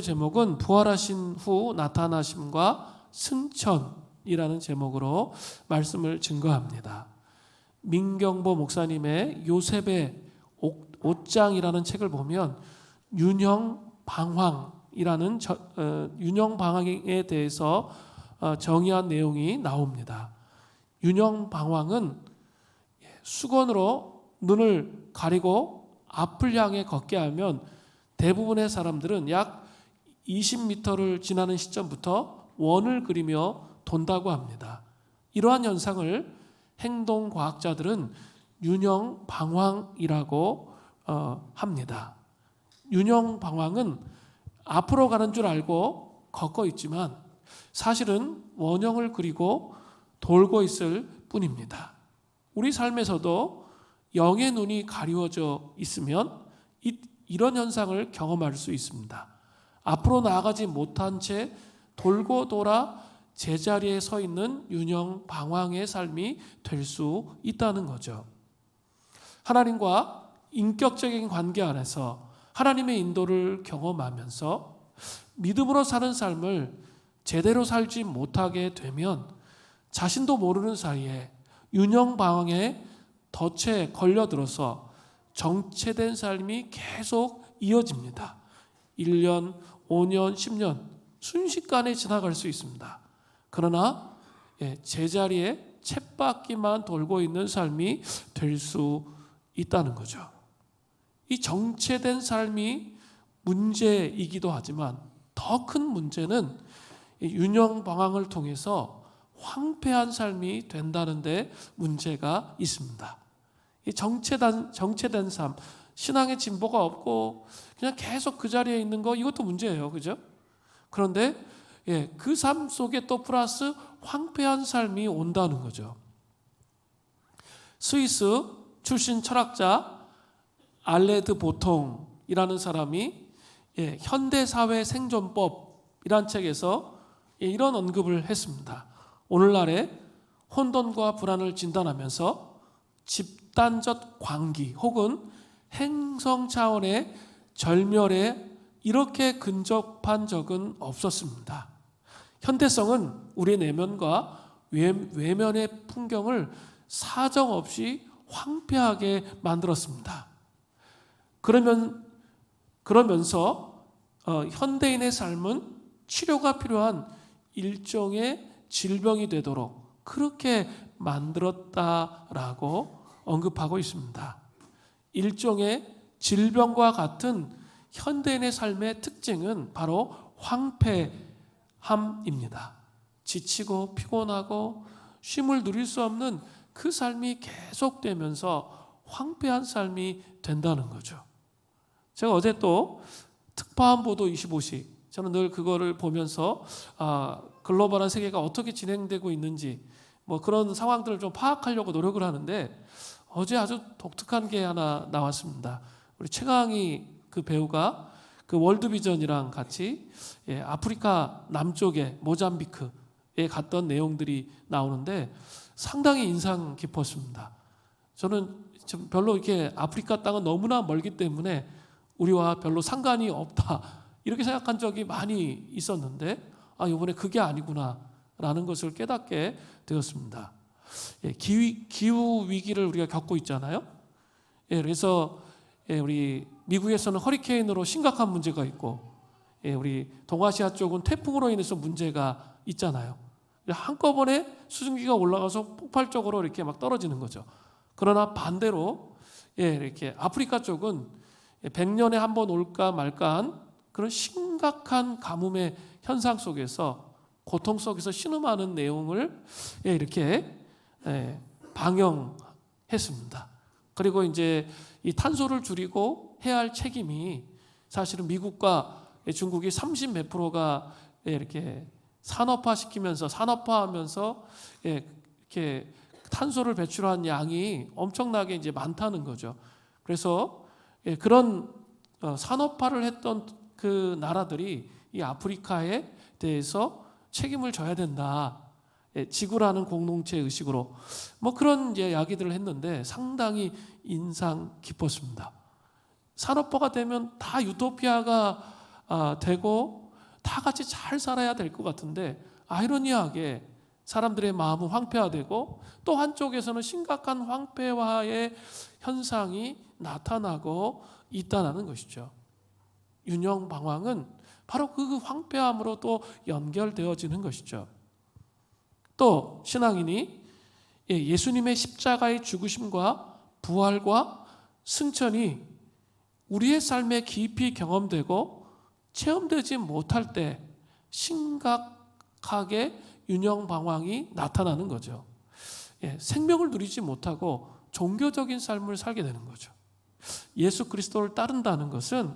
제목은 부활하신 후 나타나심과 승천이라는 제목으로 말씀을 증거합니다. 민경보 목사님의 요셉의 옷장이라는 책을 보면 윤형방황이라는 윤형방황에 대해서 정의한 내용이 나옵니다. 윤형방황은 수건으로 눈을 가리고 앞을 향해 걷게 하면 대부분의 사람들은 약 20m를 지나는 시점부터 원을 그리며 돈다고 합니다. 이러한 현상을 행동과학자들은 윤형방황이라고 합니다. 윤형방황은 앞으로 가는 줄 알고 걷고 있지만 사실은 원형을 그리고 돌고 있을 뿐입니다. 우리 삶에서도 영의 눈이 가리워져 있으면 이런 현상을 경험할 수 있습니다. 앞으로 나아가지 못한 채 돌고 돌아 제자리에 서 있는 윤형방황의 삶이 될 수 있다는 거죠. 하나님과 인격적인 관계 안에서 하나님의 인도를 경험하면서 믿음으로 사는 삶을 제대로 살지 못하게 되면 자신도 모르는 사이에 윤형방황에 덫에 걸려들어서 정체된 삶이 계속 이어집니다. 1년, 5년, 10년 순식간에 지나갈 수 있습니다. 그러나 제자리에 쳇바퀴만 돌고 있는 삶이 될 수 있다는 거죠. 이 정체된 삶이 문제이기도 하지만 더 큰 문제는 윤형방황을 통해서 황폐한 삶이 된다는 데 문제가 있습니다. 이 정체된 삶, 신앙의 진보가 없고 그냥 계속 그 자리에 있는 거, 이것도 문제예요. 그죠? 그런데 그 삶 속에 또 플러스 황폐한 삶이 온다는 거죠. 스위스 출신 철학자 알레드 보통이라는 사람이 현대사회 생존법이란 책에서 이런 언급을 했습니다. 오늘날의 혼돈과 불안을 진단하면서 집단적 광기 혹은 행성 차원의 절멸에 이렇게 근접한 적은 없었습니다. 현대성은 우리의 내면과 외면의 풍경을 사정없이 황폐하게 만들었습니다. 그러면서 현대인의 삶은 치료가 필요한 일종의 질병이 되도록 그렇게 만들었다라고 언급하고 있습니다. 일종의 질병과 같은 현대인의 삶의 특징은 바로 황폐함입니다. 지치고 피곤하고 쉼을 누릴 수 없는 그 삶이 계속되면서 황폐한 삶이 된다는 거죠. 제가 어제 또 특파원 보도 25시, 저는 늘 그거를 보면서 글로벌한 세계가 어떻게 진행되고 있는지 그런 상황들을 좀 파악하려고 노력을 하는데 어제 아주 독특한 게 하나 나왔습니다. 우리 최강희 그 배우가 그 월드비전이랑 같이 아프리카 남쪽에 모잠비크에 갔던 내용들이 나오는데 상당히 인상 깊었습니다. 저는 별로 이렇게 아프리카 땅은 너무나 멀기 때문에 우리와 별로 상관이 없다 이렇게 생각한 적이 많이 있었는데 이번에 그게 아니구나라는 것을 깨닫게 되었습니다. 기후 위기를 우리가 겪고 있잖아요. 그래서 우리 미국에서는 허리케인으로 심각한 문제가 있고 우리 동아시아 쪽은 태풍으로 인해서 문제가 있잖아요. 한꺼번에 수증기가 올라가서 폭발적으로 이렇게 막 떨어지는 거죠. 그러나 반대로 이렇게 아프리카 쪽은 100년에 한 번 올까 말까한 그런 심각한 가뭄의 현상 속에서 고통 속에서 신음하는 내용을 이렇게 방영했습니다. 그리고 이제 이 탄소를 줄이고 해야 할 책임이 사실은 미국과 중국이 30 몇 프로가 이렇게 산업화하면서 이렇게 탄소를 배출한 양이 엄청나게 이제 많다는 거죠. 그래서 그런 산업화를 했던 그 나라들이 이 아프리카에 대해서 책임을 져야 된다. 지구라는 공동체 의식으로 그런 이제 이야기들을 했는데 상당히 인상 깊었습니다. 산업화가 되면 다 유토피아가 되고 다 같이 잘 살아야 될 것 같은데 아이러니하게 사람들의 마음은 황폐화되고 또 한쪽에서는 심각한 황폐화의 현상이 나타나고 있다는 것이죠. 윤영방황은 바로 그 황폐함으로 또 연결되어지는 것이죠. 또 신앙인이 예수님의 십자가의 죽으심과 부활과 승천이 우리의 삶에 깊이 경험되고 체험되지 못할 때 심각하게 윤영방황이 나타나는 거죠. 생명을 누리지 못하고 종교적인 삶을 살게 되는 거죠. 예수 그리스도를 따른다는 것은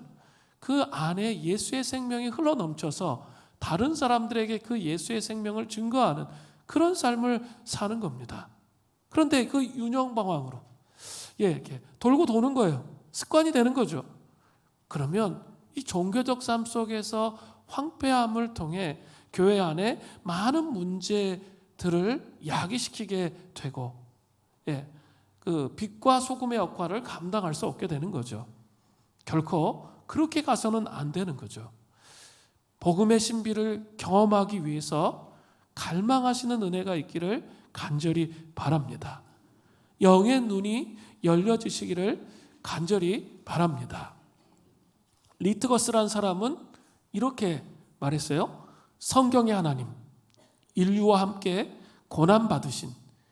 그 안에 예수의 생명이 흘러넘쳐서 다른 사람들에게 그 예수의 생명을 증거하는 그런 삶을 사는 겁니다. 그런데 그 윤영방황으로 이렇게 돌고 도는 거예요. 습관이 되는 거죠. 그러면 이 종교적 삶 속에서 황폐함을 통해 교회 안에 많은 문제들을 야기시키게 되고 그 빛과 소금의 역할을 감당할 수 없게 되는 거죠. 결코 그렇게 가서는 안 되는 거죠. 복음의 신비를 경험하기 위해서 갈망하시는 은혜가 있기를 간절히 바랍니다. 영의 눈이 열려지시기를 간절히 바랍니다. 리트거스라는 사람은 이렇게 말했어요. 성경의 하나님, 인류와 함께 고난받으신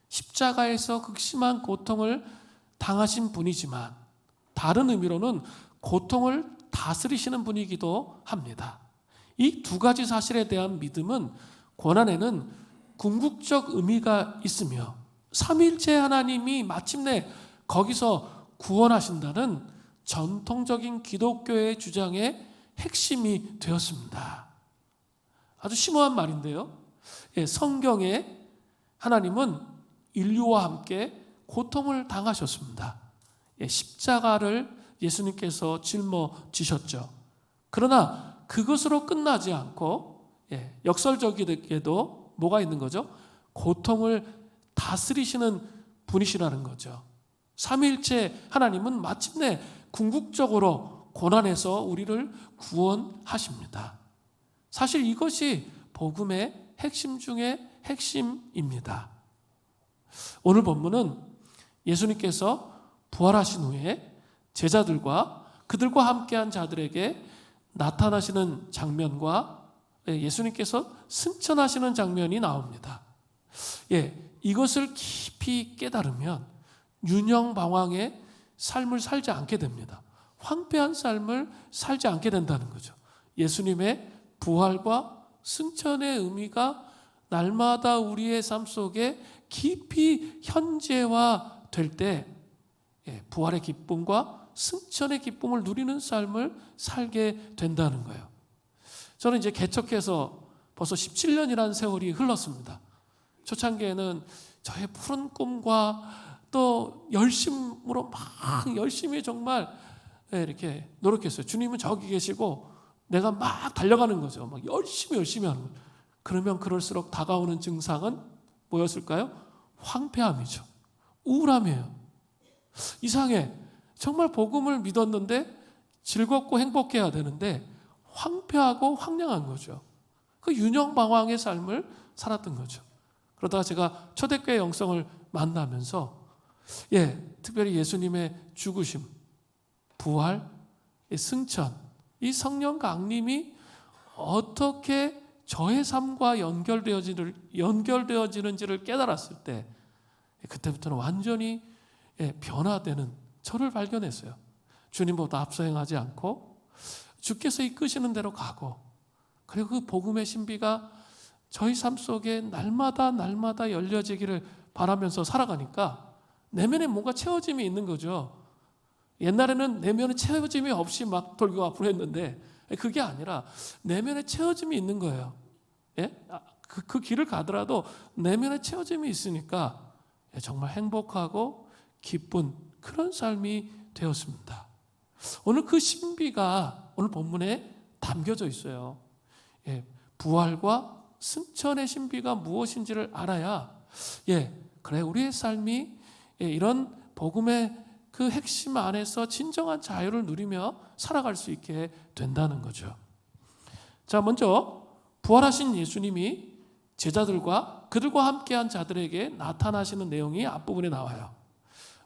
십자가에서 극심한 고통을 당하신 분이지만 다른 의미로는 고통을 다스리시는 분이기도 합니다. 이 두 가지 사실에 대한 믿음은 고난에는 궁극적 의미가 있으며 삼위일체 하나님이 마침내 거기서 구원하신다는 전통적인 기독교의 주장의 핵심이 되었습니다. 아주 심오한 말인데요. 성경에 하나님은 인류와 함께 고통을 당하셨습니다. 십자가를 예수님께서 짊어지셨죠. 그러나 그것으로 끝나지 않고 역설적이게도 뭐가 있는 거죠? 고통을 다스리시는 분이시라는 거죠. 삼위일체 하나님은 마침내 궁극적으로 고난에서 우리를 구원하십니다. 사실 이것이 복음의 핵심 중의 핵심입니다. 오늘 본문은 예수님께서 부활하신 후에 제자들과 그들과 함께한 자들에게 나타나시는 장면과 예수님께서 승천하시는 장면이 나옵니다. 이것을 깊이 깨달으면 윤영방황의 삶을 살지 않게 됩니다. 황폐한 삶을 살지 않게 된다는 거죠. 예수님의 부활과 승천의 의미가 날마다 우리의 삶 속에 깊이 현재화될 때 부활의 기쁨과 승천의 기쁨을 누리는 삶을 살게 된다는 거예요. 저는 이제 개척해서 벌써 17년이라는 세월이 흘렀습니다. 초창기에는 저의 푸른 꿈과 또 열심으로 막 열심히 정말 이렇게 노력했어요. 주님은 저기 계시고 내가 막 달려가는 거죠. 막 열심히 하는 거예요. 그러면 그럴수록 다가오는 증상은 뭐였을까요? 황폐함이죠. 우울함이에요. 이상해. 정말 복음을 믿었는데 즐겁고 행복해야 되는데 황폐하고 황량한 거죠. 그 윤영방황의 삶을 살았던 거죠. 그러다가 제가 초대교회 영성을 만나면서 특별히 예수님의 죽으심, 부활, 승천, 이 성령 강림이 어떻게 저의 삶과 연결되어지는지를 깨달았을 때 그때부터는 완전히 변화되는 저를 발견했어요. 주님보다 앞서 행하지 않고 주께서 이끄시는 대로 가고 그리고 그 복음의 신비가 저희 삶 속에 날마다 열려지기를 바라면서 살아가니까 내면에 뭔가 채워짐이 있는 거죠. 옛날에는 내면에 채워짐이 없이 막 돌고 앞으로 했는데 그게 아니라 내면에 채워짐이 있는 거예요. 그 길을 가더라도 내면에 채워짐이 있으니까 정말 행복하고 기쁜 그런 삶이 되었습니다. 오늘 그 신비가 오늘 본문에 담겨져 있어요. 부활과 승천의 신비가 무엇인지를 알아야 그래 우리의 삶이 이런 복음의 그 핵심 안에서 진정한 자유를 누리며 살아갈 수 있게 된다는 거죠. 자, 먼저 부활하신 예수님이 제자들과 그들과 함께한 자들에게 나타나시는 내용이 앞부분에 나와요.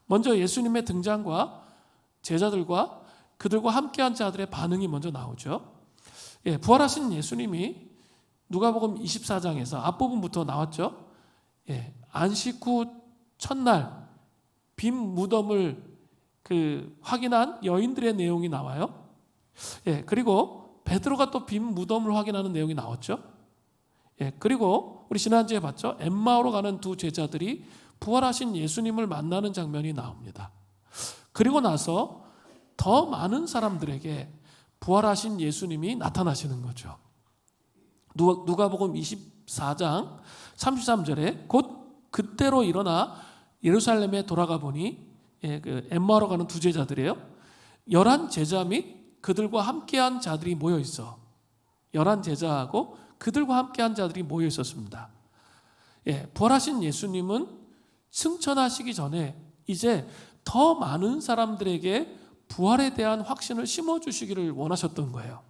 먼저 예수님의 등장과 제자들과 그들과 함께한 자들의 반응이 먼저 나오죠. 부활하신 예수님이 누가복음 24장에서 앞부분부터 나왔죠. 안식 후 첫날 빈 무덤을 확인한 여인들의 내용이 나와요. 그리고 베드로가 또 빈 무덤을 확인하는 내용이 나왔죠. 그리고 우리 지난주에 봤죠. 엠마오로 가는 두 제자들이 부활하신 예수님을 만나는 장면이 나옵니다. 그리고 나서 더 많은 사람들에게 부활하신 예수님이 나타나시는 거죠. 누가복음 24장 33절에 곧 그때로 일어나 예루살렘에 돌아가 보니 엠마오로 가는 두 제자들이에요. 11 제자 및 그들과 함께한 자들이 모여 있어. 11 제자하고 그들과 함께한 자들이 모여 있었습니다. 부활하신 예수님은 승천하시기 전에 이제 더 많은 사람들에게 부활에 대한 확신을 심어주시기를 원하셨던 거예요.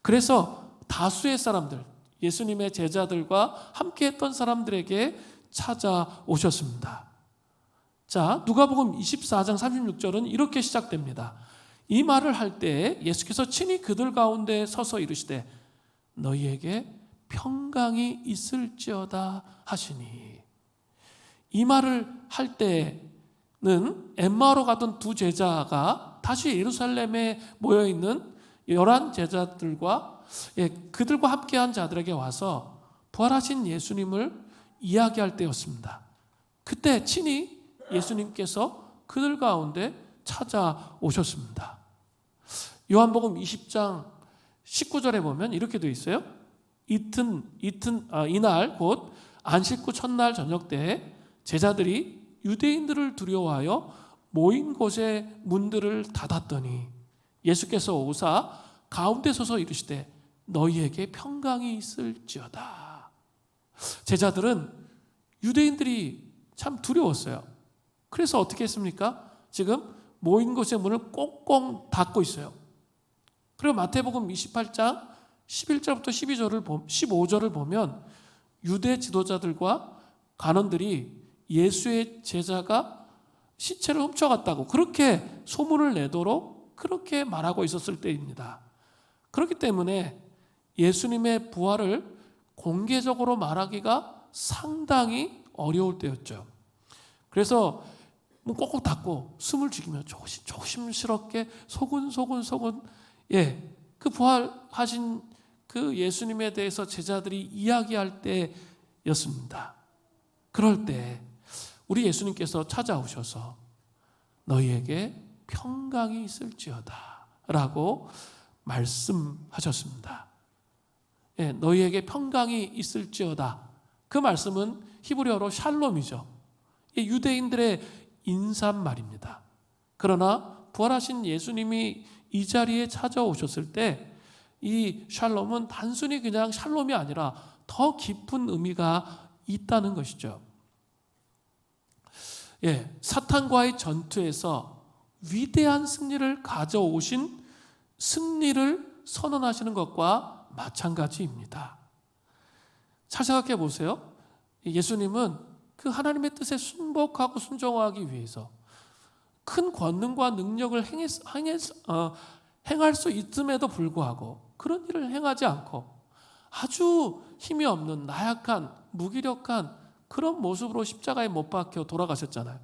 그래서 다수의 사람들, 예수님의 제자들과 함께했던 사람들에게 찾아오셨습니다. 자, 누가복음 24장 36절은 이렇게 시작됩니다. 이 말을 할 때 예수께서 친히 그들 가운데 서서 이르시되 너희에게 평강이 있을지어다 하시니, 이 말을 할 때는 엠마오로 가던 두 제자가 다시 예루살렘에 모여있는 11 제자들과 그들과 함께한 자들에게 와서 부활하신 예수님을 이야기할 때였습니다. 그때 친히 예수님께서 그들 가운데 찾아오셨습니다. 요한복음 20장 19절에 보면 이렇게 되어 있어요. 이날 곧 안식 후 첫날 저녁 때에 제자들이 유대인들을 두려워하여 모인 곳의 문들을 닫았더니 예수께서 오사 가운데 서서 이르시되 너희에게 평강이 있을지어다. 제자들은 유대인들이 참 두려웠어요. 그래서 어떻게 했습니까? 지금 모인 곳의 문을 꽁꽁 닫고 있어요. 그리고 마태복음 28장 11절부터 15절을 보면 유대 지도자들과 간원들이 예수의 제자가 시체를 훔쳐갔다고 그렇게 소문을 내도록 그렇게 말하고 있었을 때입니다. 그렇기 때문에 예수님의 부활을 공개적으로 말하기가 상당히 어려울 때였죠. 그래서 문 꼭꼭 닫고 숨을 죽이며 조심스럽게 소근소근 그 부활하신 그 예수님에 대해서 제자들이 이야기할 때였습니다. 그럴 때 우리 예수님께서 찾아오셔서 너희에게 평강이 있을지어다 라고 말씀하셨습니다. 너희에게 평강이 있을지어다. 그 말씀은 히브리어로 샬롬이죠. 유대인들의 인사말입니다. 그러나 부활하신 예수님이 이 자리에 찾아오셨을 때 이 샬롬은 단순히 그냥 샬롬이 아니라 더 깊은 의미가 있다는 것이죠. 사탄과의 전투에서 위대한 승리를 가져오신 승리를 선언하시는 것과 마찬가지입니다. 잘 생각해 보세요. 예수님은 그 하나님의 뜻에 순복하고 순종하기 위해서 큰 권능과 능력을 행할 수 있음에도 불구하고 그런 일을 행하지 않고 아주 힘이 없는 나약한 무기력한 그런 모습으로 십자가에 못 박혀 돌아가셨잖아요.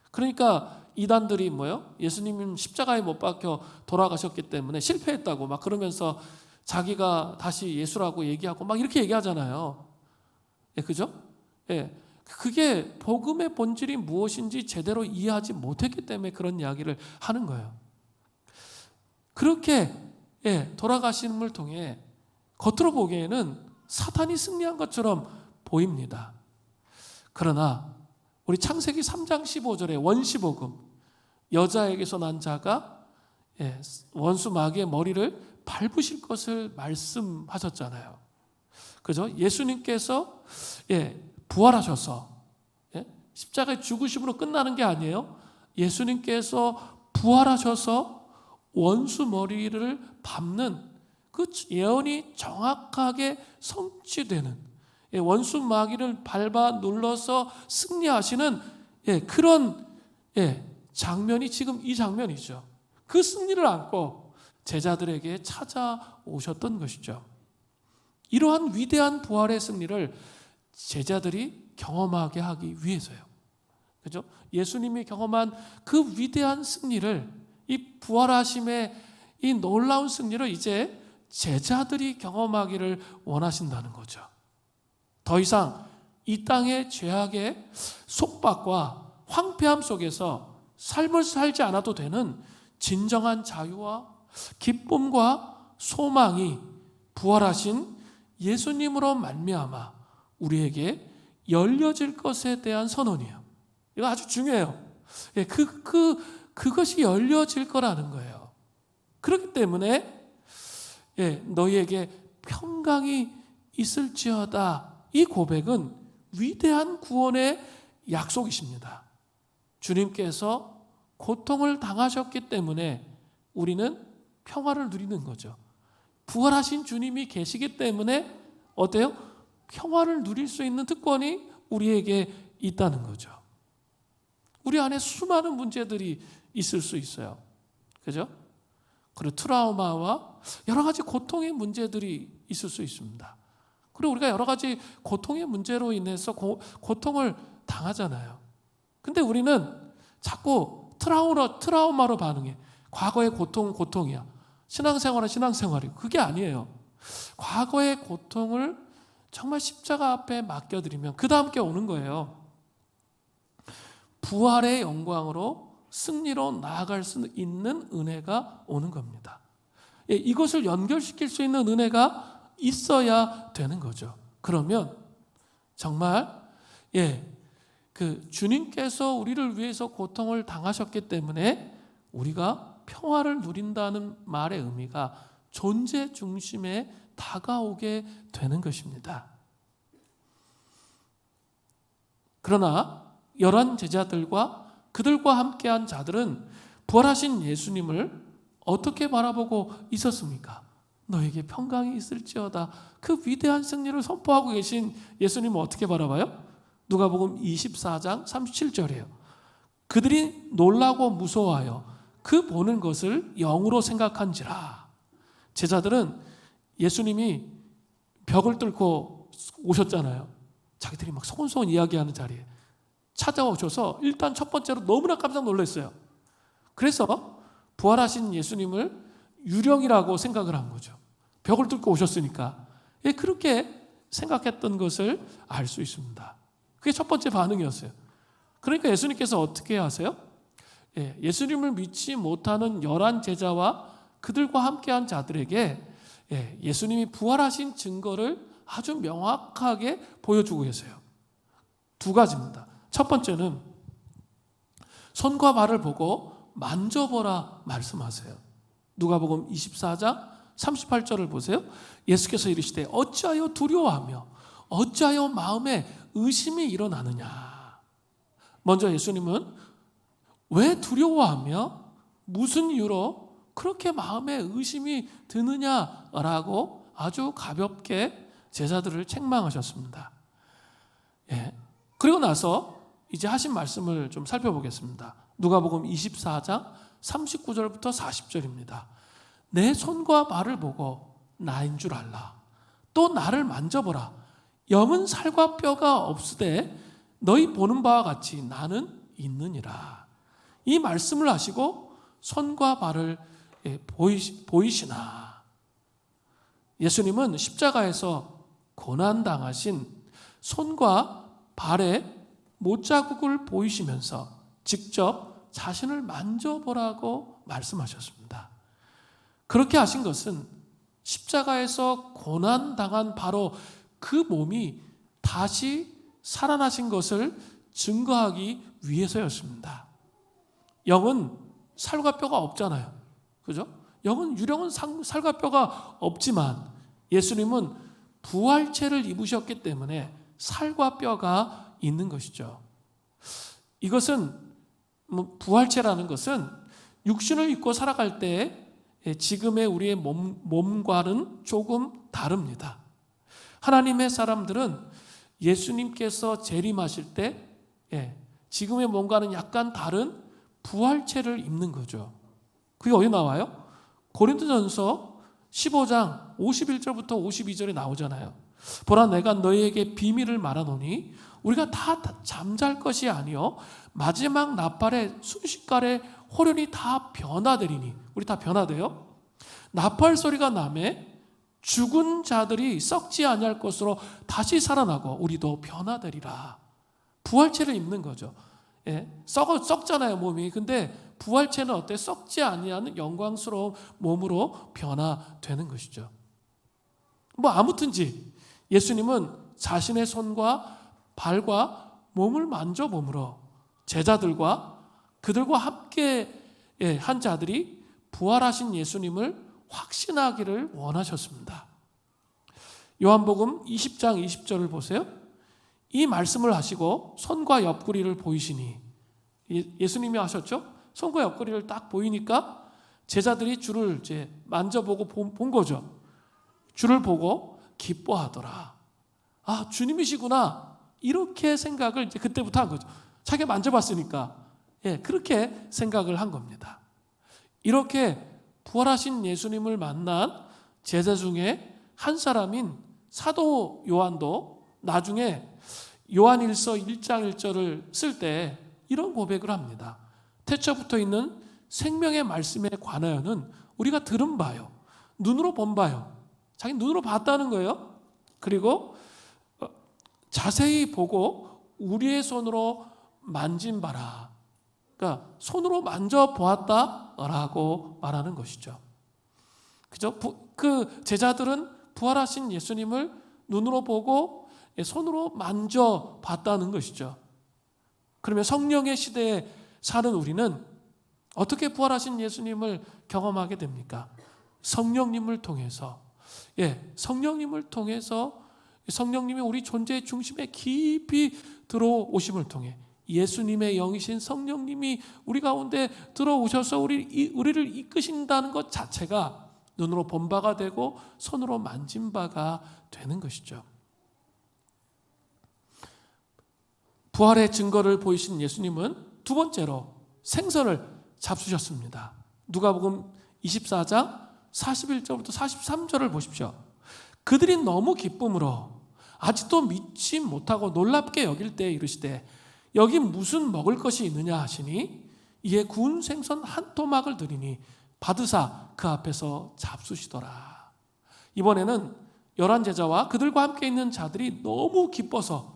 그러니까 이단들이 예수님은 십자가에 못 박혀 돌아가셨기 때문에 실패했다고 막 그러면서 자기가 다시 예수라고 얘기하고 막 이렇게 얘기하잖아요. 그죠? 그게 복음의 본질이 무엇인지 제대로 이해하지 못했기 때문에 그런 이야기를 하는 거예요. 그렇게 돌아가심을 통해 겉으로 보기에는 사탄이 승리한 것처럼 보입니다. 그러나 우리 창세기 3장 15절에 원시복음, 여자에게서 난 자가 원수 마귀의 머리를 밟으실 것을 말씀하셨잖아요. 그죠? 예수님께서 부활하셔서 십자가의 죽으심으로 끝나는 게 아니에요. 예수님께서 부활하셔서 원수 머리를 밟는 그 예언이 정확하게 성취되는, 원수 마귀를 밟아 눌러서 승리하시는 그런 장면이 지금 이 장면이죠. 그 승리를 안고 제자들에게 찾아오셨던 것이죠. 이러한 위대한 부활의 승리를 제자들이 경험하게 하기 위해서요. 그죠? 예수님이 경험한 그 위대한 승리를, 이 부활하심의 이 놀라운 승리를 이제 제자들이 경험하기를 원하신다는 거죠. 더 이상 이 땅의 죄악의 속박과 황폐함 속에서 삶을 살지 않아도 되는 진정한 자유와 기쁨과 소망이 부활하신 예수님으로 말미암아 우리에게 열려질 것에 대한 선언이에요. 이거 아주 중요해요. 그것이 열려질 거라는 거예요. 그렇기 때문에 너희에게 평강이 있을지어다, 이 고백은 위대한 구원의 약속이십니다. 주님께서 고통을 당하셨기 때문에 우리는 평화를 누리는 거죠. 부활하신 주님이 계시기 때문에 어때요? 평화를 누릴 수 있는 특권이 우리에게 있다는 거죠. 우리 안에 수많은 문제들이 있을 수 있어요. 그죠? 그리고 트라우마와 여러 가지 고통의 문제들이 있을 수 있습니다. 그리고 우리가 여러 가지 고통의 문제로 인해서 고통을 당하잖아요. 근데 우리는 자꾸 트라우마로 반응해. 과거의 고통은 고통이야. 신앙생활은 신앙생활이고. 그게 아니에요. 과거의 고통을 정말 십자가 앞에 맡겨드리면 그 다음 게 오는 거예요. 부활의 영광으로 승리로 나아갈 수 있는 은혜가 오는 겁니다. 이것을 연결시킬 수 있는 은혜가 있어야 되는 거죠. 그러면 정말 그 주님께서 우리를 위해서 고통을 당하셨기 때문에 우리가 평화를 누린다는 말의 의미가 존재 중심에 다가오게 되는 것입니다. 그러나 11 제자들과 그들과 함께한 자들은 부활하신 예수님을 어떻게 바라보고 있었습니까? 너에게 평강이 있을지어다. 그 위대한 승리를 선포하고 계신 예수님을 어떻게 바라봐요? 누가복음 24장 37절이에요. 그들이 놀라고 무서워하여 그 보는 것을 영으로 생각한지라. 제자들은 예수님이 벽을 뚫고 오셨잖아요. 자기들이 막 소곤소곤 이야기하는 자리에 찾아오셔서 일단 첫 번째로 너무나 깜짝 놀랐어요. 그래서 부활하신 예수님을 유령이라고 생각을 한 거죠. 벽을 뚫고 오셨으니까. 그렇게 생각했던 것을 알 수 있습니다. 그게 첫 번째 반응이었어요. 그러니까 예수님께서 어떻게 하세요? 예수님을 믿지 못하는 11 제자와 그들과 함께한 자들에게 예수님이 부활하신 증거를 아주 명확하게 보여주고 계세요. 두 가지입니다. 첫 번째는 손과 발을 보고 만져보라 말씀하세요. 누가복음 24장 38절을 보세요. 예수께서 이르시되 어찌하여 두려워하며 어찌하여 마음에 의심이 일어나느냐. 먼저 예수님은 왜 두려워하며 무슨 이유로 그렇게 마음에 의심이 드느냐라고 아주 가볍게 제자들을 책망하셨습니다. 그리고 나서 이제 하신 말씀을 좀 살펴보겠습니다. 누가복음 24장 39절부터 40절입니다. 내 손과 발을 보고 나인 줄 알라. 또 나를 만져보라. 영은 살과 뼈가 없으되 너희 보는 바와 같이 나는 있느니라. 이 말씀을 하시고 손과 발을 보이시나. 예수님은 십자가에서 고난당하신 손과 발에 못자국을 보이시면서 직접 자신을 만져보라고 말씀하셨습니다. 그렇게 하신 것은 십자가에서 고난당한 바로 그 몸이 다시 살아나신 것을 증거하기 위해서였습니다. 영은 살과 뼈가 없잖아요. 그죠? 유령은 살과 뼈가 없지만 예수님은 부활체를 입으셨기 때문에 살과 뼈가 있는 것이죠. 이것은 부활체라는 것은 육신을 입고 살아갈 때 지금의 우리의 몸과는 조금 다릅니다. 하나님의 사람들은 예수님께서 재림하실 때 지금의 몸과는 약간 다른 부활체를 입는 거죠. 그게 어디 나와요? 고린도전서 15장 51절부터 52절에 나오잖아요. 보라, 내가 너희에게 비밀을 말하노니 우리가 다 잠잘 것이 아니요 마지막 나팔의 순식간에 호련히 다 변화되리니. 우리 다 변화돼요? 나팔 소리가 나매 죽은 자들이 썩지 아니할 것으로 다시 살아나고 우리도 변화되리라. 부활체를 입는 거죠. 썩잖아요, 몸이. 근데 부활체는 어때? 썩지 아니하는 영광스러운 몸으로 변화되는 것이죠. 아무튼지 예수님은 자신의 손과 발과 몸을 만져봄으로 제자들과 그들과 함께 한 자들이 부활하신 예수님을 확신하기를 원하셨습니다. 요한복음 20장 20절을 보세요. 이 말씀을 하시고 손과 옆구리를 보이시니, 예수님이 하셨죠? 손과 옆구리를 딱 보이니까 제자들이 주를 이제 만져보고 본 거죠. 주를 보고 기뻐하더라. 아, 주님이시구나. 이렇게 생각을 이제 그때부터 한 거죠. 자기가 만져봤으니까. 그렇게 생각을 한 겁니다. 이렇게 부활하신 예수님을 만난 제자 중에 한 사람인 사도 요한도 나중에 요한일서 1장 1절을 쓸 때 이런 고백을 합니다. 태초부터 있는 생명의 말씀에 관하여는 우리가 들은 바요, 눈으로 본 바요. 자기 눈으로 봤다는 거예요. 그리고 자세히 보고 우리의 손으로 만진 바라. 그러니까 손으로 만져보았다라고 말하는 것이죠. 그죠? 그 제자들은 부활하신 예수님을 눈으로 보고 손으로 만져봤다는 것이죠. 그러면 성령의 시대에 사는 우리는 어떻게 부활하신 예수님을 경험하게 됩니까? 성령님을 통해서. 성령님을 통해서 성령님이 우리 존재의 중심에 깊이 들어오심을 통해 예수님의 영이신 성령님이 우리 가운데 들어오셔서 우리를 이끄신다는 것 자체가 눈으로 본 바가 되고 손으로 만진 바가 되는 것이죠. 부활의 증거를 보이신 예수님은 두 번째로 생선을 잡수셨습니다. 누가복음 24장 41절부터 43절을 보십시오. 그들이 너무 기쁨으로 아직도 믿지 못하고 놀랍게 여길 때 이르시되 여기 무슨 먹을 것이 있느냐 하시니 이에 구운 생선 한 토막을 드리니 받으사 그 앞에서 잡수시더라. 이번에는 11 제자와 그들과 함께 있는 자들이 너무 기뻐서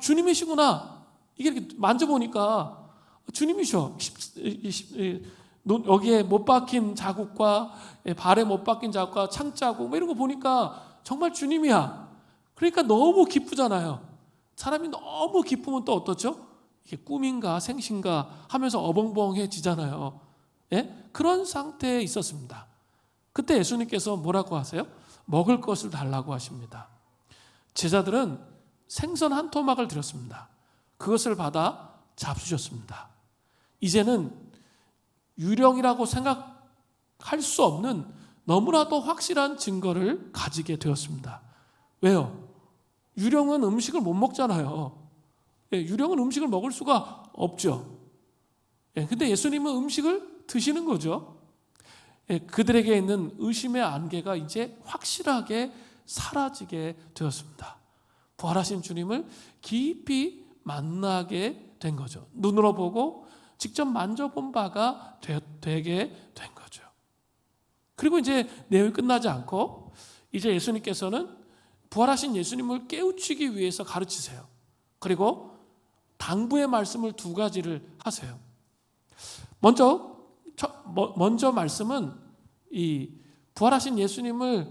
주님이시구나. 이게 이렇게 만져보니까 주님이셔. 여기에 못 박힌 자국과 발에 못 박힌 자국과 창자국 이런 거 보니까 정말 주님이야. 그러니까 너무 기쁘잖아요. 사람이 너무 기쁘면 또 어떻죠? 이게 꿈인가 생신가 하면서 어벙벙해지잖아요. 그런 상태에 있었습니다. 그때 예수님께서 뭐라고 하세요? 먹을 것을 달라고 하십니다. 제자들은 생선 한 토막을 드렸습니다. 그것을 받아 잡수셨습니다. 이제는 유령이라고 생각할 수 없는 너무나도 확실한 증거를 가지게 되었습니다. 왜요? 유령은 음식을 못 먹잖아요. 유령은 음식을 먹을 수가 없죠. 근데 예수님은 음식을 드시는 거죠. 그들에게 있는 의심의 안개가 이제 확실하게 사라지게 되었습니다. 부활하신 주님을 깊이 만나게 된 거죠. 눈으로 보고 직접 만져본 바가 되게 된 거죠. 그리고 이제 내용이 끝나지 않고 이제 예수님께서는 부활하신 예수님을 깨우치기 위해서 가르치세요. 그리고 당부의 말씀을 두 가지를 하세요. 먼저 말씀은 이 부활하신 예수님을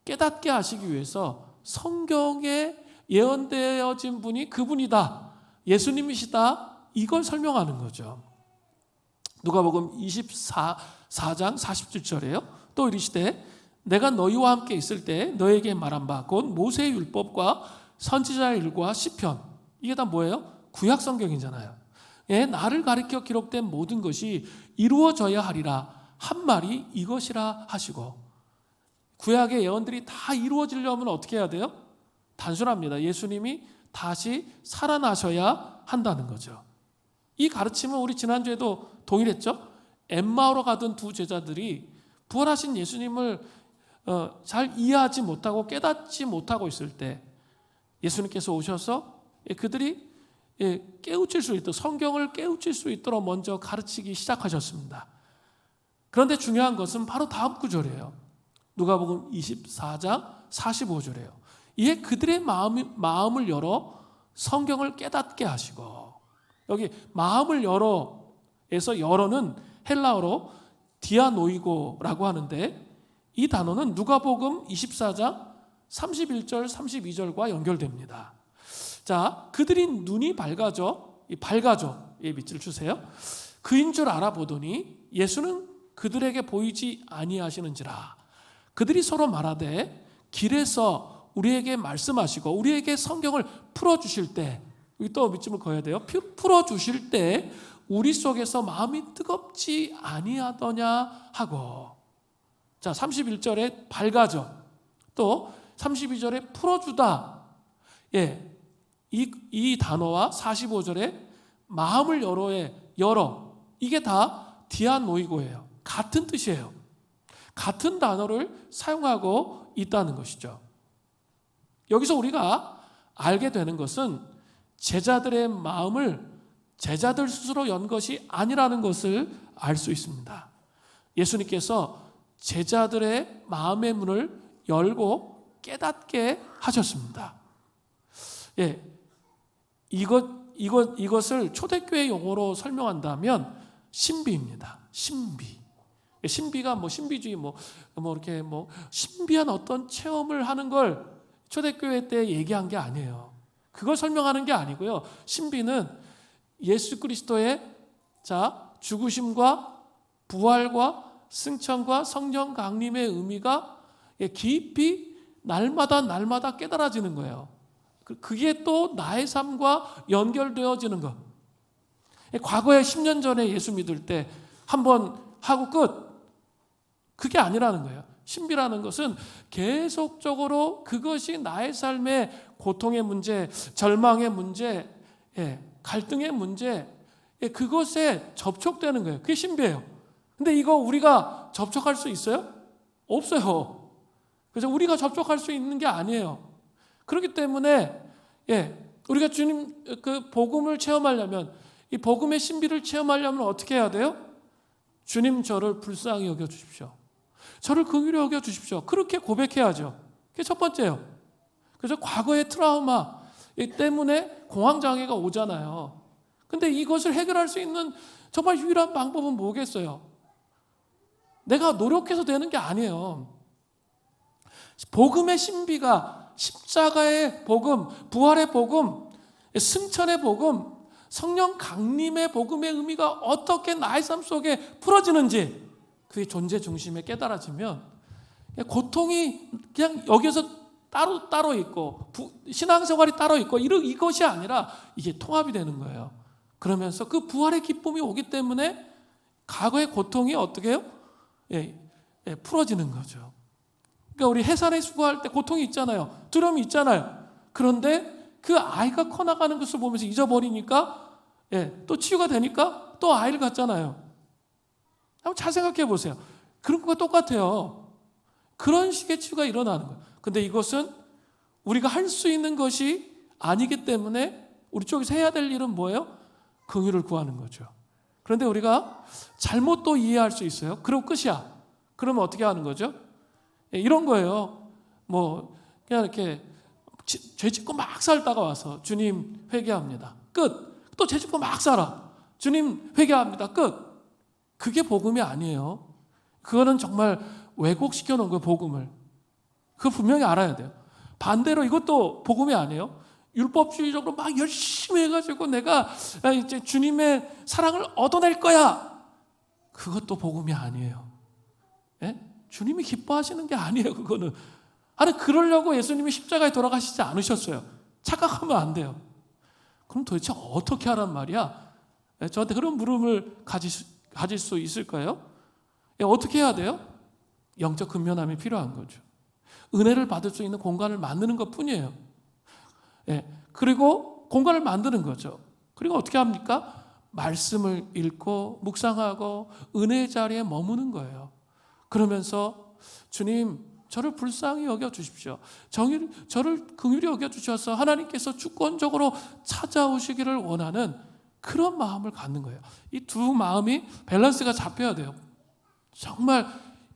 깨닫게 하시기 위해서 성경에 예언되어진 분이 그분이다. 예수님이시다. 이걸 설명하는 거죠. 누가복음 24장 47절이에요. 또 이르시되 내가 너희와 함께 있을 때 너에게 말한 바 곧 모세의 율법과 선지자의 일과 시편, 이게 다 뭐예요? 구약 성경이잖아요. 나를 가리켜 기록된 모든 것이 이루어져야 하리라 한 말이 이것이라 하시고, 구약의 예언들이 다 이루어지려면 어떻게 해야 돼요? 단순합니다. 예수님이 다시 살아나셔야 한다는 거죠. 이 가르침은 우리 지난주에도 동일했죠? 엠마오로 가던 두 제자들이 부활하신 예수님을 잘 이해하지 못하고 깨닫지 못하고 있을 때 예수님께서 오셔서 그들이 깨우칠 수 있도록, 성경을 깨우칠 수 있도록 먼저 가르치기 시작하셨습니다. 그런데 중요한 것은 바로 다음 구절이에요. 누가복음 24장 45절이에요. 이에 그들의 마음을 열어 성경을 깨닫게 하시고, 여기 마음을 열어에서 열어는 헬라어로 디아노이고라고 하는데, 이 단어는 누가복음 24장 31절 32절과 연결됩니다. 자, 그들이 눈이 밝아져 빛을 주세요. 그인 줄 알아보더니 예수는 그들에게 보이지 아니하시는지라. 그들이 서로 말하되 길에서 우리에게 말씀하시고 우리에게 성경을 풀어주실 때, 여기 또 밑줄을 그어야 돼요. 풀어주실 때 우리 속에서 마음이 뜨겁지 아니하더냐 하고. 자, 31절에 밝아져, 또 32절에 풀어주다. 이 단어와 45절에 마음을 열어, 이게 다 디아노이고예요. 같은 뜻이에요. 같은 단어를 사용하고 있다는 것이죠. 여기서 우리가 알게 되는 것은 제자들의 마음을 제자들 스스로 연 것이 아니라는 것을 알 수 있습니다. 예수님께서 제자들의 마음의 문을 열고 깨닫게 하셨습니다. 이것을 초대교회 용어로 설명한다면 신비입니다. 신비가 신비주의 이렇게 신비한 어떤 체험을 하는 걸 초대교회 때 얘기한 게 아니에요. 그걸 설명하는 게 아니고요. 신비는 예수 그리스도의 죽으심과 부활과 승천과 성령 강림의 의미가 깊이 날마다 깨달아지는 거예요. 그게 또 나의 삶과 연결되어지는 것. 과거에 10년 전에 예수 믿을 때 한번 하고 끝. 그게 아니라는 거예요. 신비라는 것은 계속적으로 그것이 나의 삶의 고통의 문제, 절망의 문제, 갈등의 문제, 그것에 접촉되는 거예요. 그게 신비예요. 근데 이거 우리가 접촉할 수 있어요? 없어요. 그래서 우리가 접촉할 수 있는 게 아니에요. 그렇기 때문에 우리가 주님 그 복음을 체험하려면, 이 복음의 신비를 체험하려면 어떻게 해야 돼요? 주님, 저를 불쌍히 여겨주십시오. 저를 긍휼히 여겨주십시오. 그렇게 고백해야죠. 그게 첫 번째예요. 그래서 과거의 트라우마 때문에 공황장애가 오잖아요. 근데 이것을 해결할 수 있는 정말 유일한 방법은 뭐겠어요? 내가 노력해서 되는 게 아니에요. 복음의 신비가 십자가의 복음, 부활의 복음, 승천의 복음, 성령 강림의 복음의 의미가 어떻게 나의 삶 속에 풀어지는지, 그게 존재 중심에 깨달아지면 고통이 그냥 여기서 따로 있고 신앙생활이 따로 있고 이것이 아니라 이게 통합이 되는 거예요. 그러면서 그 부활의 기쁨이 오기 때문에 과거의 고통이 어떻게 해요? 풀어지는 거죠. 그러니까 우리 해산에 수고할 때 고통이 있잖아요. 두려움이 있잖아요. 그런데 그 아이가 커나가는 것을 보면서 잊어버리니까 또 치유가 되니까 또 아이를 갖잖아요. 한번 잘 생각해 보세요. 그런 것과 똑같아요. 그런 식의 치유가 일어나는 거예요. 근데 이것은 우리가 할 수 있는 것이 아니기 때문에 우리 쪽에서 해야 될 일은 뭐예요? 긍휼을 구하는 거죠. 그런데 우리가 잘못 또 이해할 수 있어요. 그럼 끝이야. 그러면 어떻게 하는 거죠? 이런 거예요. 그냥 이렇게 죄 짓고 막 살다가 와서 주님 회개합니다. 끝. 또 죄 짓고 막 살아. 주님 회개합니다. 끝. 그게 복음이 아니에요. 그거는 정말 왜곡시켜 놓은 거예요, 복음을. 그거 분명히 알아야 돼요. 반대로 이것도 복음이 아니에요. 율법주의적으로 막 열심히 해가지고 내가 이제 주님의 사랑을 얻어낼 거야. 그것도 복음이 아니에요. 주님이 기뻐하시는 게 아니에요, 그거는. 그러려고 예수님이 십자가에 돌아가시지 않으셨어요. 착각하면 안 돼요. 그럼 도대체 어떻게 하란 말이야? 저한테 그런 물음을 가질 수 있을까요? 어떻게 해야 돼요? 영적 근면함이 필요한 거죠. 은혜를 받을 수 있는 공간을 만드는 것뿐이에요. 그리고 공간을 만드는 거죠. 그리고 어떻게 합니까? 말씀을 읽고 묵상하고 은혜의 자리에 머무는 거예요. 그러면서 주님, 저를 불쌍히 여겨주십시오. 저를 긍휼히 여겨주셔서 하나님께서 주권적으로 찾아오시기를 원하는 그런 마음을 갖는 거예요. 이 두 마음이 밸런스가 잡혀야 돼요. 정말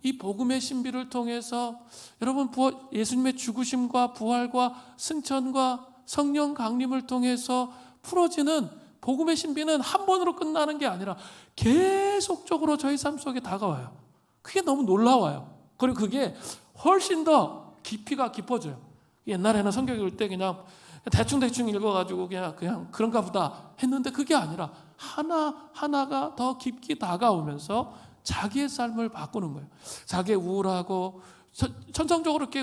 이 복음의 신비를 통해서 여러분 예수님의 죽으심과 부활과 승천과 성령 강림을 통해서 풀어지는 복음의 신비는 한 번으로 끝나는 게 아니라 계속적으로 저희 삶 속에 다가와요. 그게 너무 놀라워요. 그리고 그게 훨씬 더 깊이가 깊어져요. 옛날에는 성경 읽을 때 그냥 대충 읽어가지고 그냥 그런가 보다 했는데 그게 아니라 하나하나가 더 깊게 다가오면서 자기의 삶을 바꾸는 거예요. 자기의 우울하고 천성적으로 이렇게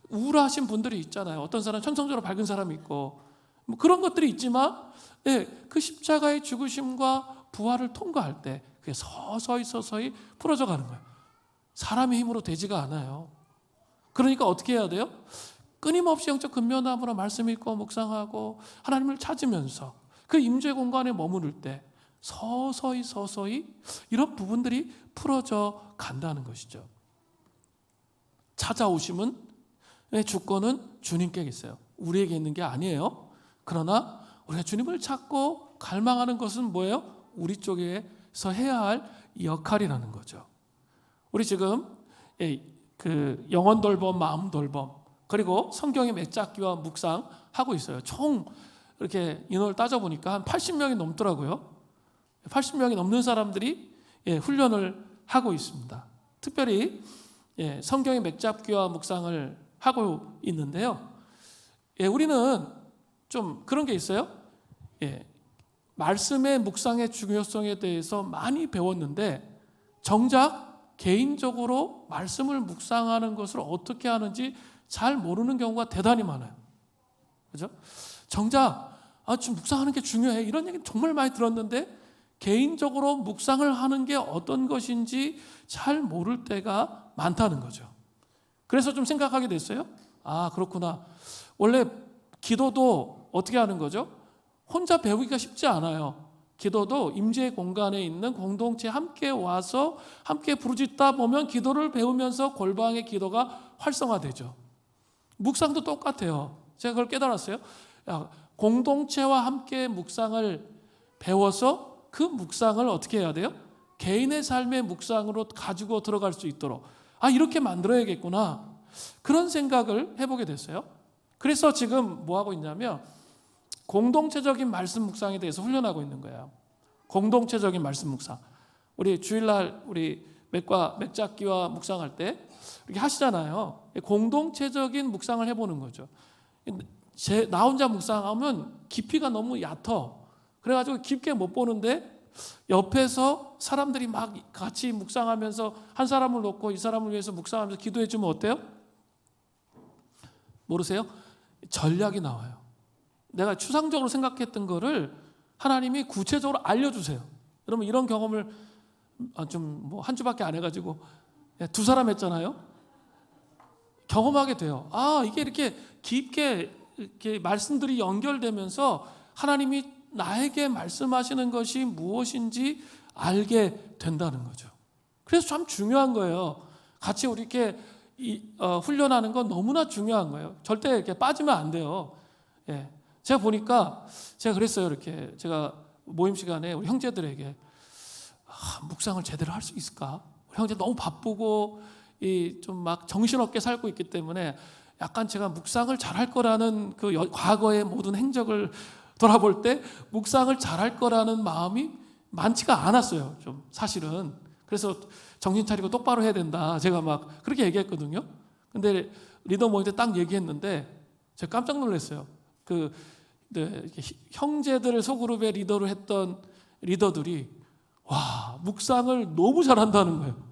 우울하신 분들이 있잖아요. 어떤 사람 천성적으로 밝은 사람이 있고 뭐 그런 것들이 있지만 그 십자가의 죽으심과 부활을 통과할 때 그게 서서히 풀어져 가는 거예요. 사람의 힘으로 되지가 않아요. 그러니까 어떻게 해야 돼요? 끊임없이 영적 근면함으로 말씀 읽고 묵상하고 하나님을 찾으면서 그 임재 공간에 머무를 때 서서히 이런 부분들이 풀어져 간다는 것이죠. 찾아오심은 주권은 주님께 있어요. 우리에게 있는 게 아니에요. 그러나 우리가 주님을 찾고 갈망하는 것은 뭐예요? 우리 쪽에서 해야 할 역할이라는 거죠. 우리 지금 그 영혼 돌봄, 마음 돌봄, 그리고 성경의 맺잡기와 묵상 하고 있어요. 총 이렇게 인원을 따져보니까 한 80명이 넘더라고요. 80명이 넘는 사람들이 훈련을 하고 있습니다. 특별히 성경의 맺잡기와 묵상을 하고 있는데요. 우리는 좀 그런 게 있어요. 말씀의 묵상의 중요성에 대해서 많이 배웠는데 정작 개인적으로 말씀을 묵상하는 것을 어떻게 하는지 잘 모르는 경우가 대단히 많아요. 그죠? 정작 지금 묵상하는 게 중요해 이런 얘기 정말 많이 들었는데 개인적으로 묵상을 하는 게 어떤 것인지 잘 모를 때가 많다는 거죠. 그래서 좀 생각하게 됐어요. 그렇구나. 원래 기도도 어떻게 하는 거죠? 혼자 배우기가 쉽지 않아요. 기도도 임재 공간에 있는 공동체 함께 와서 함께 부르짖다 보면 기도를 배우면서 골방의 기도가 활성화되죠. 묵상도 똑같아요. 제가 그걸 깨달았어요. 공동체와 함께 묵상을 배워서 그 묵상을 어떻게 해야 돼요? 개인의 삶의 묵상으로 가지고 들어갈 수 있도록 이렇게 만들어야겠구나 그런 생각을 해보게 됐어요. 그래서 지금 뭐 하고 있냐면 공동체적인 말씀 묵상에 대해서 훈련하고 있는 거예요. 공동체적인 말씀 묵상. 우리 주일날 우리 맺잡기와 묵상할 때 이렇게 하시잖아요. 공동체적인 묵상을 해보는 거죠. 나 혼자 묵상하면 깊이가 너무 얕아. 그래가지고 깊게 못 보는데 옆에서 사람들이 막 같이 묵상하면서 한 사람을 놓고 이 사람을 위해서 묵상하면서 기도해 주면 어때요? 모르세요? 전략이 나와요. 내가 추상적으로 생각했던 거를 하나님이 구체적으로 알려주세요. 여러분 이런 경험을 좀 뭐 한 주밖에 안 해가지고 두 사람 했잖아요. 경험하게 돼요. 이게 이렇게 깊게 이렇게 말씀들이 연결되면서 하나님이 나에게 말씀하시는 것이 무엇인지 알게 된다는 거죠. 그래서 참 중요한 거예요. 같이 우리 이렇게 훈련하는 건 너무나 중요한 거예요. 절대 이렇게 빠지면 안 돼요. 제가 보니까 제가 그랬어요. 이렇게 제가 모임 시간에 우리 형제들에게 묵상을 제대로 할 수 있을까? 우리 형제 너무 바쁘고 좀 막 정신없게 살고 있기 때문에 약간 제가 묵상을 잘할 거라는 그 과거의 모든 행적을 돌아볼 때 묵상을 잘할 거라는 마음이 많지가 않았어요. 좀 사실은. 그래서 정신 차리고 똑바로 해야 된다. 제가 막 그렇게 얘기했거든요. 근데 리더 모임 때 딱 얘기했는데 제가 깜짝 놀랐어요. 형제들을 소그룹의 리더를 했던 리더들이 묵상을 너무 잘한다는 거예요.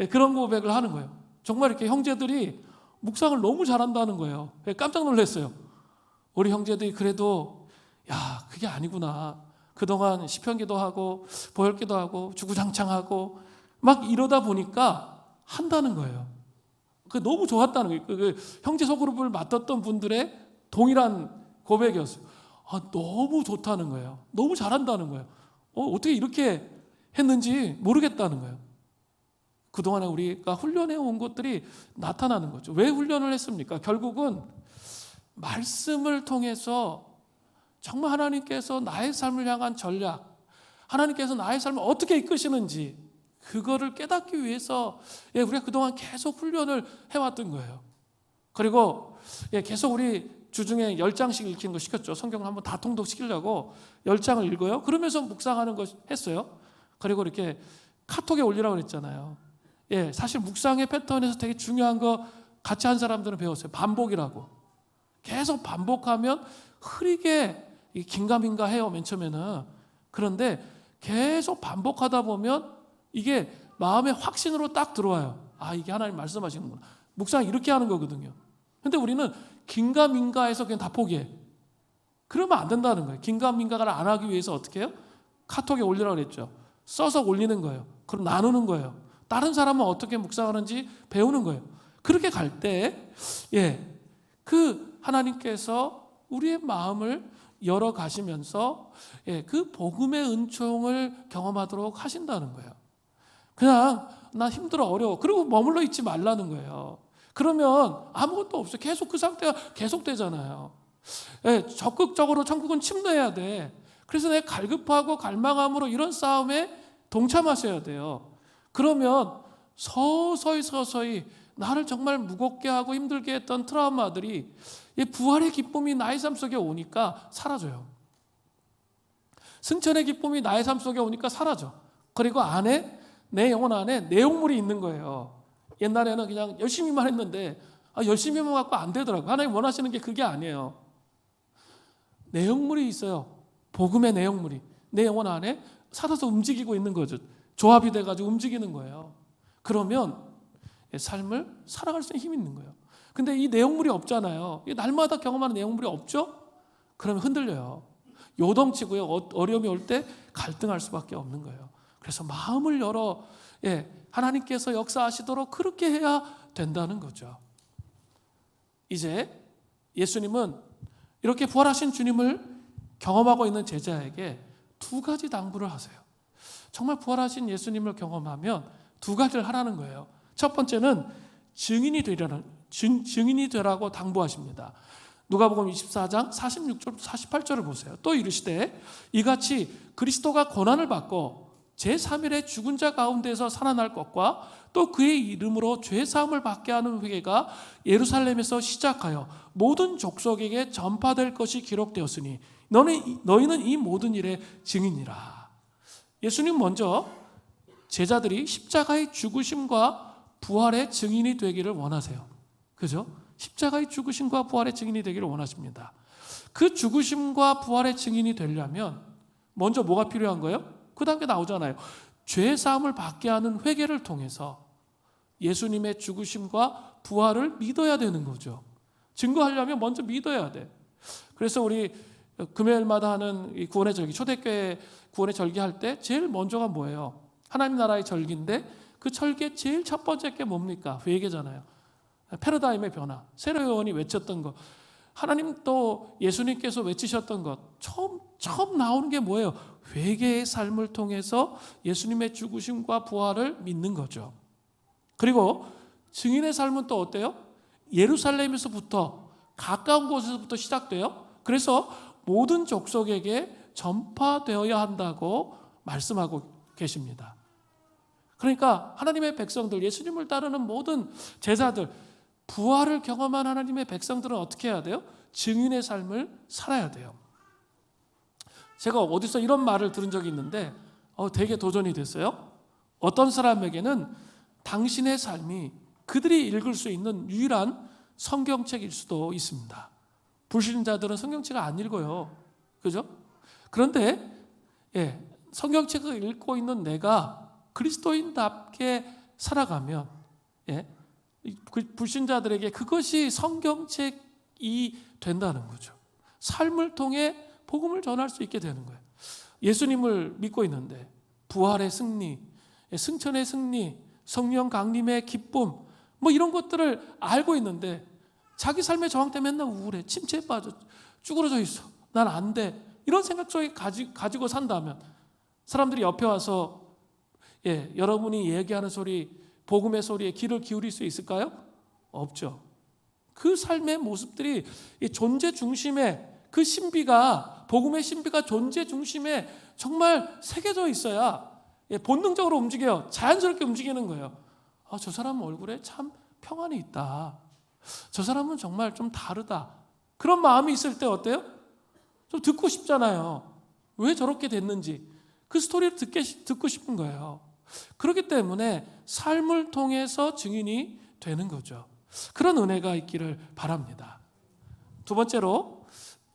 그런 고백을 하는 거예요. 정말 이렇게 형제들이 묵상을 너무 잘한다는 거예요. 깜짝 놀랐어요. 우리 형제들이 그래도 그게 아니구나. 그동안 시편기도 하고 보혈기도 하고 주구장창하고 막 이러다 보니까 한다는 거예요. 그 너무 좋았다는 거예요. 그 형제 소그룹을 맡았던 분들의 동일한 고백이었어요. 너무 좋다는 거예요. 너무 잘한다는 거예요. 어떻게 이렇게 했는지 모르겠다는 거예요. 그동안에 우리가 훈련해 온 것들이 나타나는 거죠. 왜 훈련을 했습니까? 결국은 말씀을 통해서 정말 하나님께서 나의 삶을 향한 전략, 하나님께서 나의 삶을 어떻게 이끄시는지 그거를 깨닫기 위해서 우리가 그동안 계속 훈련을 해왔던 거예요. 그리고 계속 우리 주중에 10장씩 읽히는 거 시켰죠. 성경을 한번 다 통독시키려고 10장을 읽어요. 그러면서 묵상하는 거 했어요. 그리고 이렇게 카톡에 올리라고 그랬잖아요. 사실 묵상의 패턴에서 되게 중요한 거 같이 한 사람들은 배웠어요. 반복이라고. 계속 반복하면 흐리게 긴가민가 해요, 맨 처음에는. 그런데 계속 반복하다 보면 이게 마음의 확신으로 딱 들어와요. 이게 하나님 말씀하시는구나. 묵상 이렇게 하는 거거든요. 근데 우리는 긴가민가해서 그냥 다 포기해. 그러면 안 된다는 거예요. 긴가민가를 안 하기 위해서 어떻게 해요? 카톡에 올리라고 그랬죠. 써서 올리는 거예요. 그럼 나누는 거예요. 다른 사람은 어떻게 묵상하는지 배우는 거예요. 그렇게 갈 때, 그 하나님께서 우리의 마음을 열어 가시면서 그 복음의 은총을 경험하도록 하신다는 거예요. 그냥 나 힘들어 어려워. 그리고 머물러 있지 말라는 거예요. 그러면 아무것도 없어요. 계속 그 상태가 계속되잖아요. 적극적으로 천국은 침노해야 돼. 그래서 내 갈급하고 갈망함으로 이런 싸움에 동참하셔야 돼요. 그러면 서서히 나를 정말 무겁게 하고 힘들게 했던 트라우마들이 부활의 기쁨이 나의 삶 속에 오니까 사라져요. 승천의 기쁨이 나의 삶 속에 오니까 사라져. 그리고 내 영혼 안에 내용물이 있는 거예요. 옛날에는 그냥 열심히만 했는데 열심히만 갖고 안 되더라고요. 하나님 원하시는 게 그게 아니에요. 내용물이 있어요. 복음의 내용물이 내 영혼 안에 살아서 움직이고 있는 거죠. 조합이 돼가지고 움직이는 거예요. 그러면 삶을 살아갈 수 있는 힘이 있는 거예요. 근데 이 내용물이 없잖아요. 날마다 경험하는 내용물이 없죠? 그러면 흔들려요. 요동치고요. 어려움이 올 때 갈등할 수밖에 없는 거예요. 그래서 마음을 열어 하나님께서 역사하시도록 그렇게 해야 된다는 거죠. 이제 예수님은 이렇게 부활하신 주님을 경험하고 있는 제자에게 두 가지 당부를 하세요. 정말 부활하신 예수님을 경험하면 두 가지를 하라는 거예요. 첫 번째는 증인이 되라고 당부하십니다. 누가복음 24장 46절 48절을 보세요. 또 이르시되 이같이 그리스도가 고난을 받고 제3일에 죽은 자 가운데서 살아날 것과 또 그의 이름으로 죄 사함을 받게 하는 회개가 예루살렘에서 시작하여 모든 족속에게 전파될 것이 기록되었으니 너희는 이 모든 일의 증인이라. 예수님 먼저 제자들이 십자가의 죽으심과 부활의 증인이 되기를 원하세요. 그죠? 십자가의 죽으심과 부활의 증인이 되기를 원하십니다. 그 죽으심과 부활의 증인이 되려면 먼저 뭐가 필요한 거예요? 그 다음에 나오잖아요. 죄 사함을 받게 하는 회개를 통해서 예수님의 죽으심과 부활을 믿어야 되는 거죠. 증거하려면 먼저 믿어야 돼. 그래서 우리 금요일마다 하는 이 구원의 절기, 초대교회 구원의 절기 할 때 제일 먼저가 뭐예요? 하나님 나라의 절기인데 그 절기의 제일 첫 번째 게 뭡니까? 회개잖아요. 패러다임의 변화, 세례 요한이 외쳤던 것, 하나님 또 예수님께서 외치셨던 것, 처음 나오는 게 뭐예요? 회개의 삶을 통해서 예수님의 죽으심과 부활을 믿는 거죠. 그리고 증인의 삶은 또 어때요? 예루살렘에서부터 가까운 곳에서부터 시작돼요. 그래서 모든 족속에게 전파되어야 한다고 말씀하고 계십니다. 그러니까 하나님의 백성들, 예수님을 따르는 모든 제자들, 부활을 경험한 하나님의 백성들은 어떻게 해야 돼요? 증인의 삶을 살아야 돼요. 제가 어디서 이런 말을 들은 적이 있는데 되게 도전이 됐어요. 어떤 사람에게는 당신의 삶이 그들이 읽을 수 있는 유일한 성경책일 수도 있습니다. 불신자들은 성경책을 안 읽어요. 그죠? 그런데 성경책을 읽고 있는 내가 그리스도인답게 살아가면 불신자들에게 그것이 성경책이 된다는 거죠. 삶을 통해 복음을 전할 수 있게 되는 거예요. 예수님을 믿고 있는데 부활의 승리, 승천의 승리, 성령 강림의 기쁨, 뭐 이런 것들을 알고 있는데 자기 삶의 저항 때문에 맨날 우울해, 침체에 빠져, 쭈그러져 있어, 난 안 돼, 이런 생각 속에 가지고 산다면 사람들이 옆에 와서 여러분이 얘기하는 소리, 복음의 소리에 귀를 기울일 수 있을까요? 없죠. 그 삶의 모습들이 이 존재 중심의 그 신비가, 복음의 신비가 존재 중심에 정말 새겨져 있어야 본능적으로 움직여요. 자연스럽게 움직이는 거예요. 저 사람 얼굴에 참 평안이 있다, 저 사람은 정말 좀 다르다, 그런 마음이 있을 때 어때요? 좀 듣고 싶잖아요. 왜 저렇게 됐는지 그 스토리를 듣고 싶은 거예요. 그렇기 때문에 삶을 통해서 증인이 되는 거죠. 그런 은혜가 있기를 바랍니다. 두 번째로,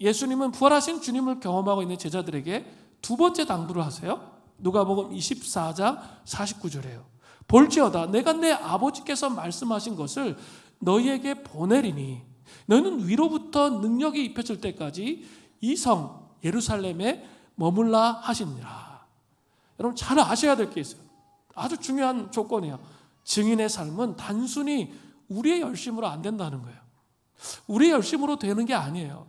예수님은 부활하신 주님을 경험하고 있는 제자들에게 두 번째 당부를 하세요. 누가복음 24장 49절이에요. 볼지어다 내가 내 아버지께서 말씀하신 것을 너희에게 보내리니 너희는 위로부터 능력이 입혀질 때까지 이 성 예루살렘에 머물라 하시니라. 여러분 잘 아셔야 될 게 있어요. 아주 중요한 조건이에요. 증인의 삶은 단순히 우리의 열심으로 안 된다는 거예요. 우리의 열심으로 되는 게 아니에요.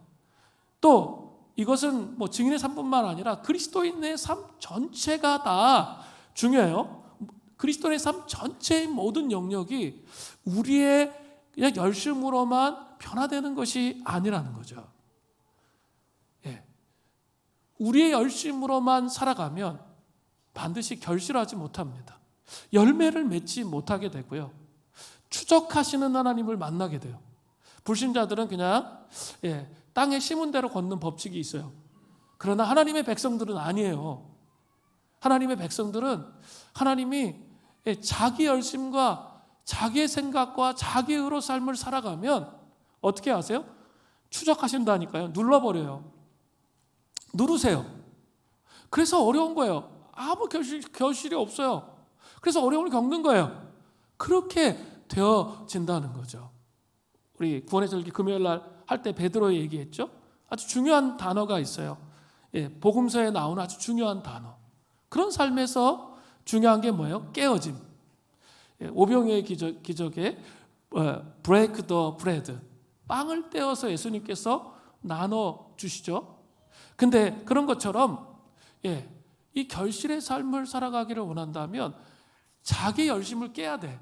또 이것은 뭐 증인의 삶뿐만 아니라 그리스도인의 삶 전체가 다 중요해요. 그리스도인의 삶 전체의 모든 영역이 우리의 그냥 열심으로만 변화되는 것이 아니라는 거죠. 우리의 열심으로만 살아가면 반드시 결실하지 못합니다. 열매를 맺지 못하게 되고요. 추적하시는 하나님을 만나게 돼요. 불신자들은 그냥 땅에 심은 대로 걷는 법칙이 있어요. 그러나 하나님의 백성들은 아니에요. 하나님의 백성들은 하나님이 자기 열심과 자기의 생각과 자기의 의로 삶을 살아가면 어떻게 하세요? 추적하신다니까요. 눌러버려요. 누르세요. 그래서 어려운 거예요. 아무 결실이 없어요. 그래서 어려움을 겪는 거예요. 그렇게 되어진다는 거죠. 우리 구원의 절기 금요일 날 할 때 베드로 얘기했죠. 아주 중요한 단어가 있어요. 복음서에 나오는 아주 중요한 단어. 그런 삶에서 중요한 게 뭐예요? 깨어짐. 오병이의 기적에 break the bread, 빵을 떼어서 예수님께서 나눠 주시죠. 근데 그런 것처럼 이 결실의 삶을 살아가기를 원한다면 자기 열심을 깨야 돼.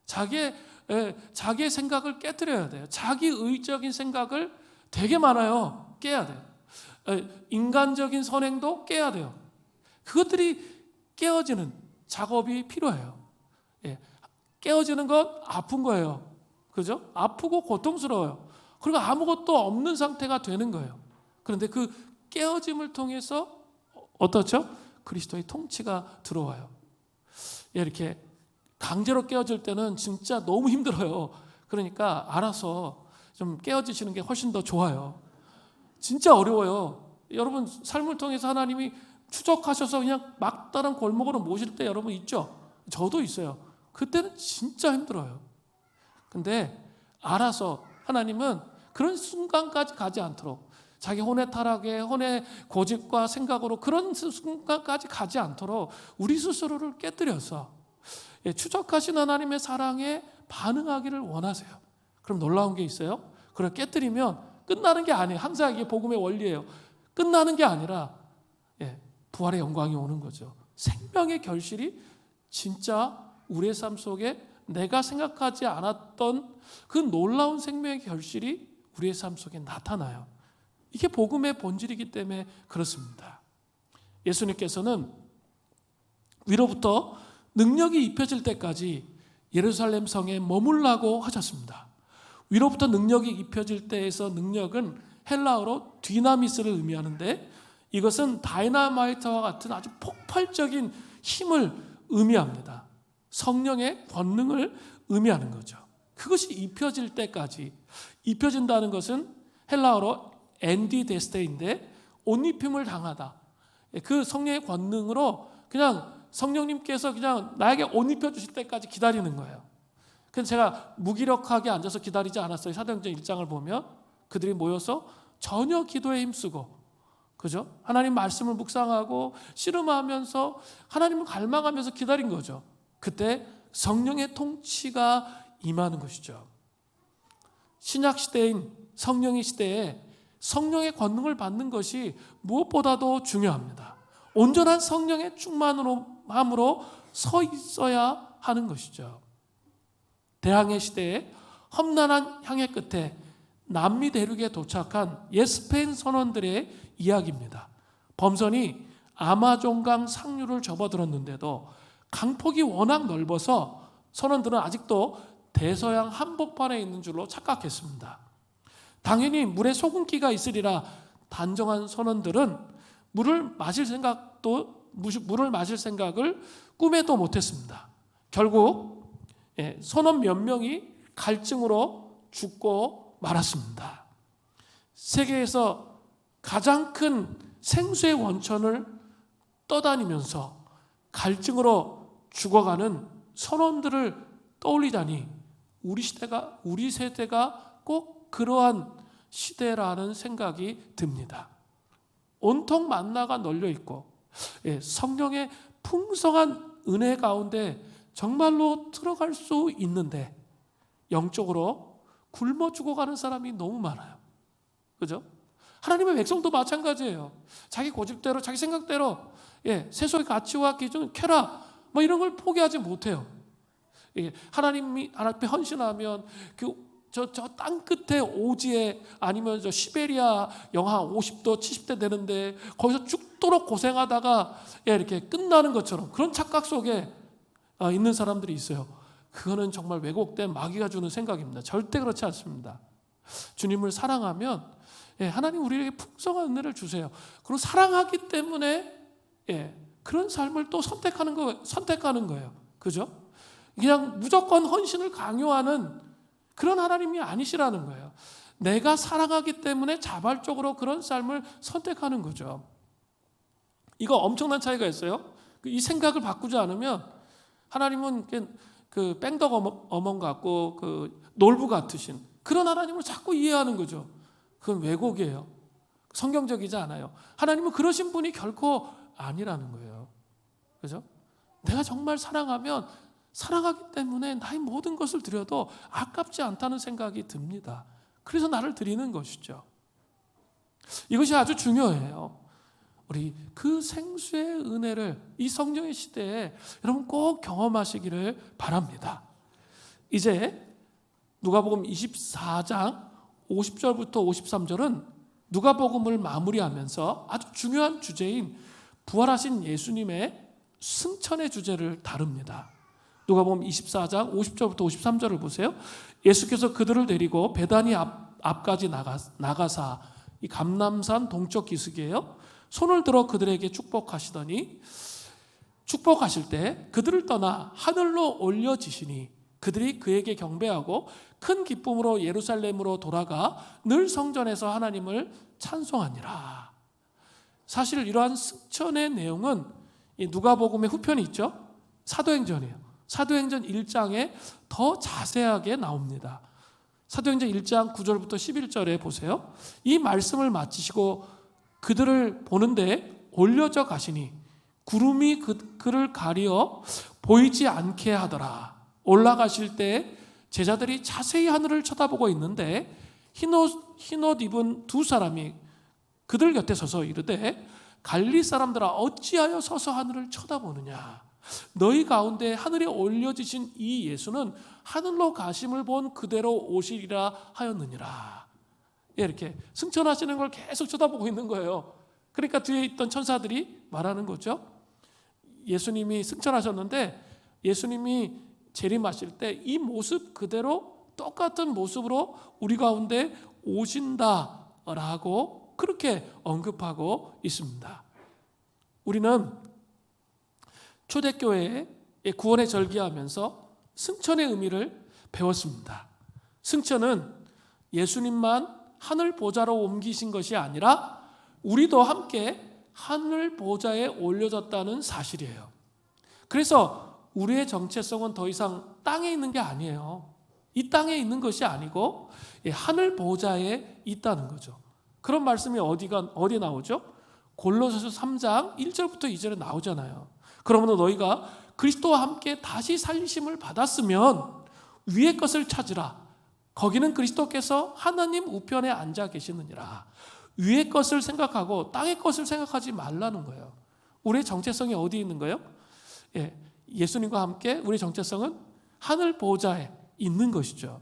자기의 생각을 깨뜨려야 돼요. 자기 의적인 생각을 되게 많아요. 깨야 돼요. 인간적인 선행도 깨야 돼요. 그것들이 깨어지는 작업이 필요해요. 깨어지는 건 아픈 거예요. 그죠? 아프고 고통스러워요. 그리고 아무것도 없는 상태가 되는 거예요. 그런데 그 깨어짐을 통해서 어떻죠? 그리스도의 통치가 들어와요. 이렇게 강제로 깨어질 때는 진짜 너무 힘들어요. 그러니까 알아서 좀 깨어지시는 게 훨씬 더 좋아요. 진짜 어려워요. 여러분 삶을 통해서 하나님이 추적하셔서 그냥 막다른 골목으로 모실 때 여러분 있죠? 저도 있어요. 그때는 진짜 힘들어요. 근데 알아서 하나님은 그런 순간까지 가지 않도록, 자기 혼의 타락에 혼의 고집과 생각으로 그런 순간까지 가지 않도록 우리 스스로를 깨뜨려서 추적하신 하나님의 사랑에 반응하기를 원하세요. 그럼 놀라운 게 있어요. 그걸 깨뜨리면 끝나는 게 아니에요. 항상 이게 복음의 원리예요. 끝나는 게 아니라 부활의 영광이 오는 거죠. 생명의 결실이 진짜 우리의 삶 속에 내가 생각하지 않았던 그 놀라운 생명의 결실이 우리의 삶 속에 나타나요. 이게 복음의 본질이기 때문에 그렇습니다. 예수님께서는 위로부터 능력이 입혀질 때까지 예루살렘 성에 머물라고 하셨습니다. 위로부터 능력이 입혀질 때에서 능력은 헬라어로 디나미스를 의미하는데 이것은 다이나마이트와 같은 아주 폭발적인 힘을 의미합니다. 성령의 권능을 의미하는 거죠. 그것이 입혀질 때까지, 입혀진다는 것은 헬라어로 엔디데스테인데 옷 입힘을 당하다. 그 성령의 권능으로 그냥 성령님께서 그냥 나에게 옷 입혀주실 때까지 기다리는 거예요. 그래서 제가 무기력하게 앉아서 기다리지 않았어요. 사도행전 1장을 보면 그들이 모여서 전혀 기도에 힘쓰고 그죠? 하나님 말씀을 묵상하고 씨름하면서 하나님을 갈망하면서 기다린 거죠. 그때 성령의 통치가 임하는 것이죠. 신약 시대인 성령의 시대에 성령의 권능을 받는 것이 무엇보다도 중요합니다. 온전한 성령의 충만함으로 서 있어야 하는 것이죠. 대항해 시대에 험난한 향해 끝에 남미 대륙에 도착한 옛 스페인 선원들의 이야기입니다. 범선이 아마존강 상류를 접어들었는데도 강폭이 워낙 넓어서 선원들은 아직도 대서양 한복판에 있는 줄로 착각했습니다. 당연히 물에 소금기가 있으리라 단정한 선원들은 물을 마실 생각을 꿈에도 못했습니다. 결국 선원 몇 명이 갈증으로 죽고 말았습니다. 세계에서 가장 큰 생수의 원천을 떠다니면서 갈증으로 죽어가는 선원들을 떠올리다니 우리 세대가 꼭 그러한 시대라는 생각이 듭니다. 온통 만나가 널려 있고 성령의 풍성한 은혜 가운데 정말로 들어갈 수 있는데 영적으로 굶어 죽어가는 사람이 너무 많아요. 그죠? 하나님의 백성도 마찬가지예요. 자기 고집대로 자기 생각대로 세속의 가치와 기준 쾌락 이런 걸 포기하지 못해요. 하나님 앞에 헌신하면 저 땅 끝에 오지에 아니면 저 시베리아 영하 50도 70대 되는데 거기서 죽도록 고생하다가 이렇게 끝나는 것처럼 그런 착각 속에 있는 사람들이 있어요. 그거는 정말 왜곡된 마귀가 주는 생각입니다. 절대 그렇지 않습니다. 주님을 사랑하면 하나님 우리에게 풍성한 은혜를 주세요. 그리고 사랑하기 때문에 그런 삶을 또 선택하는 거예요. 그죠? 그냥 무조건 헌신을 강요하는 그런 하나님이 아니시라는 거예요. 내가 사랑하기 때문에 자발적으로 그런 삶을 선택하는 거죠. 이거 엄청난 차이가 있어요. 이 생각을 바꾸지 않으면 하나님은 그 뺑덕 어멍 같고 그 놀부 같으신 그런 하나님을 자꾸 이해하는 거죠. 그건 왜곡이에요. 성경적이지 않아요. 하나님은 그러신 분이 결코 아니라는 거예요. 그죠? 내가 정말 사랑하기 때문에 나의 모든 것을 드려도 아깝지 않다는 생각이 듭니다. 그래서 나를 드리는 것이죠. 이것이 아주 중요해요. 우리 그 생수의 은혜를 이 성령의 시대에 여러분 꼭 경험하시기를 바랍니다. 이제 누가복음 24장 50절부터 53절은 누가복음을 마무리하면서 아주 중요한 주제인 부활하신 예수님의 승천의 주제를 다룹니다. 누가복음 24장 50절부터 53절을 보세요. 예수께서 그들을 데리고 베다니 앞까지 나가사 이 감람산 동쪽 기슭이에요. 손을 들어 그들에게 축복하시더니 축복하실 때 그들을 떠나 하늘로 올려지시니 그들이 그에게 경배하고 큰 기쁨으로 예루살렘으로 돌아가 늘 성전에서 하나님을 찬송하니라. 사실 이러한 승천의 내용은 누가복음의 후편이 있죠. 사도행전이에요. 사도행전 1장에 더 자세하게 나옵니다. 사도행전 1장 9절부터 11절에 보세요. 이 말씀을 마치시고 그들을 보는데 올려져 가시니 구름이 그를 가리어 보이지 않게 하더라. 올라가실 때 제자들이 자세히 하늘을 쳐다보고 있는데 흰옷 입은 두 사람이 그들 곁에 서서 이르되 갈릴리 사람들아 어찌하여 서서 하늘을 쳐다보느냐. 너희 가운데 하늘에 올려지신 이 예수는 하늘로 가심을 본 그대로 오시리라 하였느니라. 이렇게 승천하시는 걸 계속 쳐다보고 있는 거예요. 그러니까 뒤에 있던 천사들이 말하는 거죠. 예수님이 승천하셨는데 예수님이 재림하실 때 이 모습 그대로 똑같은 모습으로 우리 가운데 오신다라고 그렇게 언급하고 있습니다. 우리는 초대교회의 구원의 절기하면서 승천의 의미를 배웠습니다. 승천은 예수님만 하늘 보좌로 옮기신 것이 아니라 우리도 함께 하늘 보좌에 올려졌다는 사실이에요. 그래서 우리의 정체성은 더 이상 땅에 있는 게 아니에요. 이 땅에 있는 것이 아니고 하늘 보좌에 있다는 거죠. 그런 말씀이 어디 나오죠? 골로새서 3장 1절부터 2절에 나오잖아요. 그러므로 너희가 그리스도와 함께 다시 살리심을 받았으면 위의 것을 찾으라. 거기는 그리스도께서 하나님 우편에 앉아 계시느니라. 위의 것을 생각하고 땅의 것을 생각하지 말라는 거예요. 우리의 정체성이 어디에 있는 거예요? 예수님과 함께 우리의 정체성은 하늘 보좌에 있는 것이죠.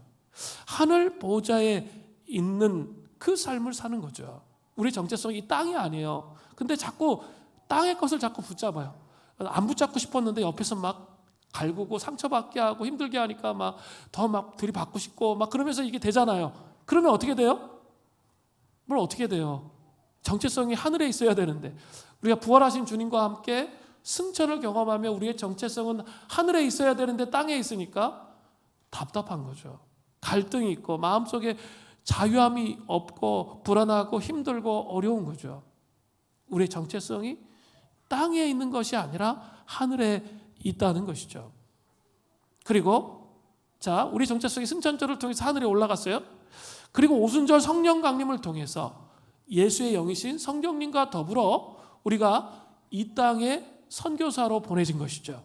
하늘 보좌에 있는 그 삶을 사는 거죠. 우리의 정체성이 이 땅이 아니에요. 근데 자꾸 땅의 것을 자꾸 붙잡아요. 안 붙잡고 싶었는데 옆에서 막 갈구고 상처받게 하고 힘들게 하니까 막 더 막 들이받고 싶고 막 그러면서 이게 되잖아요. 그러면 어떻게 돼요? 뭘 어떻게 돼요? 정체성이 하늘에 있어야 되는데 우리가 부활하신 주님과 함께 승천을 경험하며 우리의 정체성은 하늘에 있어야 되는데 땅에 있으니까 답답한 거죠. 갈등이 있고 마음속에 자유함이 없고 불안하고 힘들고 어려운 거죠. 우리의 정체성이 땅에 있는 것이 아니라 하늘에 있다는 것이죠. 그리고 자, 우리 정체성이 승천절을 통해서 하늘에 올라갔어요. 그리고 오순절 성령 강림을 통해서 예수의 영이신 성령님과 더불어 우리가 이 땅에 선교사로 보내진 것이죠.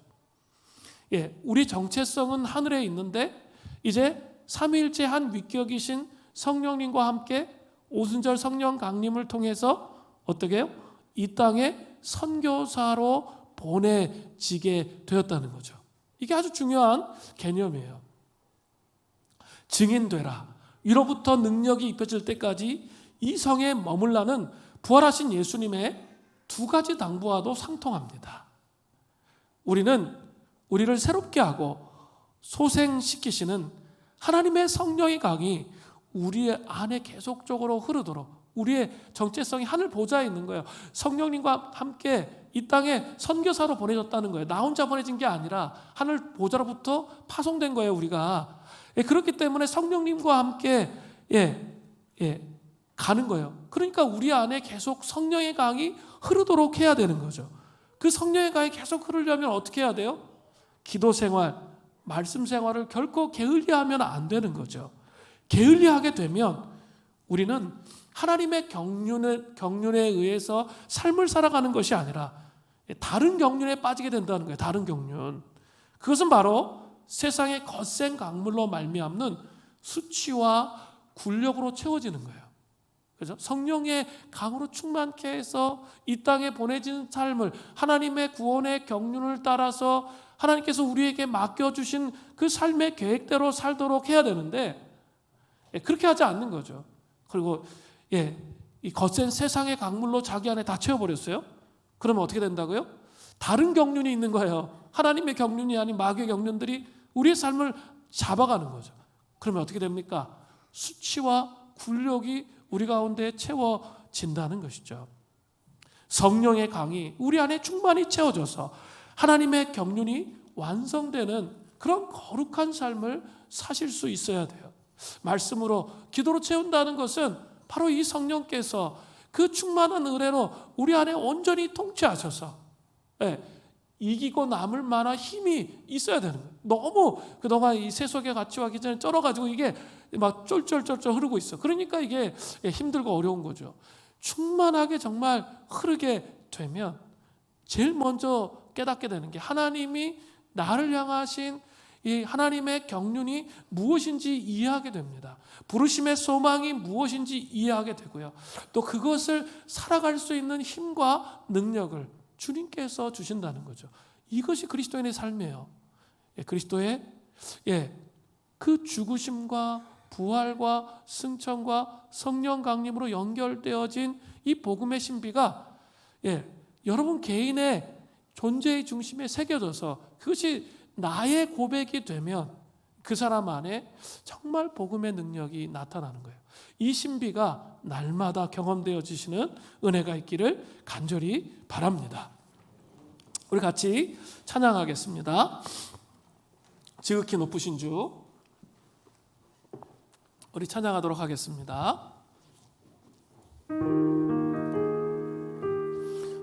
우리 정체성은 하늘에 있는데 이제 삼위일체 한 위격이신 성령님과 함께 오순절 성령 강림을 통해서 어떻게 해요? 이 땅에 선교사로 보내지게 되었다는 거죠. 이게 아주 중요한 개념이에요. 증인되라. 위로부터 능력이 입혀질 때까지 이 성에 머물라는 부활하신 예수님의 두 가지 당부와도 상통합니다. 우리는 우리를 새롭게 하고 소생시키시는 하나님의 성령의 강이 우리의 안에 계속적으로 흐르도록 우리의 정체성이 하늘 보좌에 있는 거예요. 성령님과 함께 이 땅에 선교사로 보내졌다는 거예요. 나 혼자 보내진 게 아니라 하늘 보좌로부터 파송된 거예요, 우리가. 그렇기 때문에 성령님과 함께 가는 거예요. 그러니까 우리 안에 계속 성령의 강이 흐르도록 해야 되는 거죠. 그 성령의 강이 계속 흐르려면 어떻게 해야 돼요? 기도 생활, 말씀 생활을 결코 게을리하면 안 되는 거죠. 게을리하게 되면 우리는 하나님의 경륜에 의해서 삶을 살아가는 것이 아니라 다른 경륜에 빠지게 된다는 거예요. 다른 경륜. 그것은 바로 세상의 거센 강물로 말미암는 수치와 굴욕으로 채워지는 거예요. 그래서 성령의 강으로 충만케 해서 이 땅에 보내진 삶을 하나님의 구원의 경륜을 따라서 하나님께서 우리에게 맡겨주신 그 삶의 계획대로 살도록 해야 되는데 그렇게 하지 않는 거죠. 그리고 이 거센 세상의 강물로 자기 안에 다 채워버렸어요. 그러면 어떻게 된다고요? 다른 경륜이 있는 거예요. 하나님의 경륜이 아닌 마귀의 경륜들이 우리의 삶을 잡아가는 거죠. 그러면 어떻게 됩니까? 수치와 굴욕이 우리 가운데 채워진다는 것이죠. 성령의 강이 우리 안에 충만히 채워져서 하나님의 경륜이 완성되는 그런 거룩한 삶을 사실 수 있어야 돼요. 말씀으로 기도로 채운다는 것은 바로 이 성령께서 그 충만한 은혜로 우리 안에 온전히 통치하셔서 이기고 남을 만한 힘이 있어야 되는 거예요. 너무 그동안 이 세속의 가치와 기준에 쩔어가지고 이게 막 쫄쫄쫄쫄 흐르고 있어. 그러니까 이게 힘들고 어려운 거죠. 충만하게 정말 흐르게 되면 제일 먼저 깨닫게 되는 게 하나님이 나를 향하신 이 하나님의 경륜이 무엇인지 이해하게 됩니다. 부르심의 소망이 무엇인지 이해하게 되고요. 또 그것을 살아갈 수 있는 힘과 능력을 주님께서 주신다는 거죠. 이것이 그리스도인의 삶이에요. 그리스도의 그 죽으심과 부활과 승천과 성령 강림으로 연결되어진 이 복음의 신비가 여러분 개인의 존재의 중심에 새겨져서 그것이 나의 고백이 되면 그 사람 안에 정말 복음의 능력이 나타나는 거예요. 이 신비가 날마다 경험되어지시는 은혜가 있기를 간절히 바랍니다. 우리 같이 찬양하겠습니다. 지극히 높으신 주, 우리 찬양하도록 하겠습니다.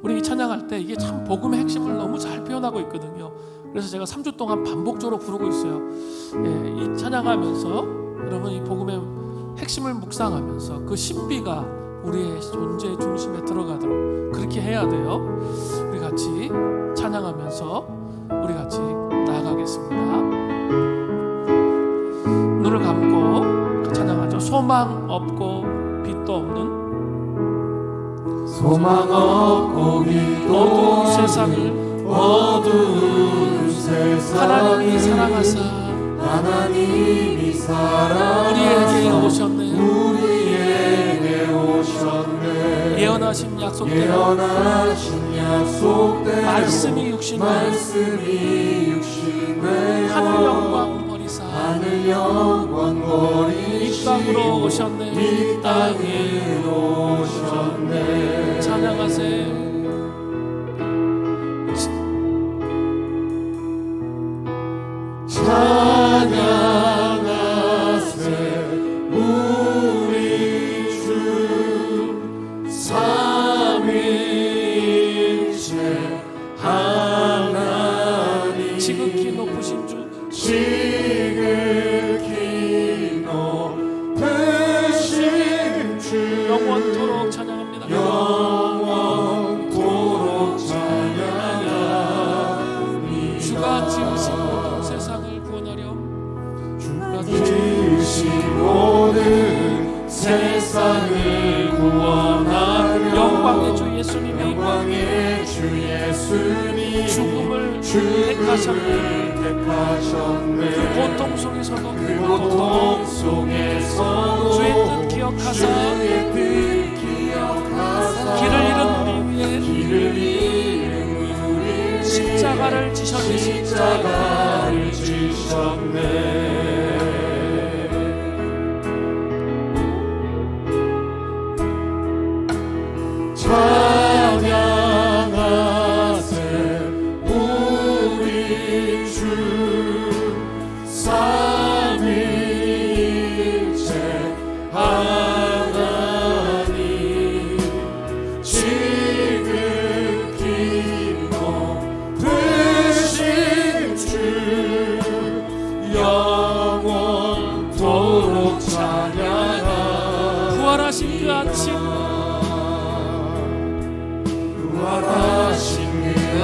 우리 이 찬양할 때 이게 참 복음의 핵심을 너무 잘 표현하고 있거든요. 그래서 제가 3주 동안 반복적으로 부르고 있어요. 이 찬양하면서 여러분 이 복음의 핵심을 묵상하면서 그 신비가 우리의 존재 중심에 들어가도록 그렇게 해야 돼요. 우리 같이 찬양하면서 우리 같이 나아가겠습니다. 눈을 감고 찬양하죠. 소망 없고 빛도 없는 소망 없고 빛도 어두운 세상을 하나님이 사랑하사 하나님이 사랑하사 우리에게 오셨네. 예언하신 약속대로 말씀이 육신되어 하늘 영광 버리사 이 땅으로 오셨네. 이 땅에 오셨네. 찬양하세. 찬양하세 우리 주 삼위일체 하나님 지극히 높으신 주 지극히 높으신 주 영원토록 찬양합니다. 영원토록 찬양하니 주가 지으신 모든 세상을 구원하렴. 주가 지으신 모든 세상을 구원하려 영광의 주 예수님이 영광의 주 예수님 죽음을 택하셨네. 그 고통 속에서도 주의 뜻 기억하사 길을 잃은 우리 위해 십자가를 지셨네. 찬양하세 우리 주 삼위일체 하나님 지극히 높으신 주 영원토록 찬양하세. 부활하신 그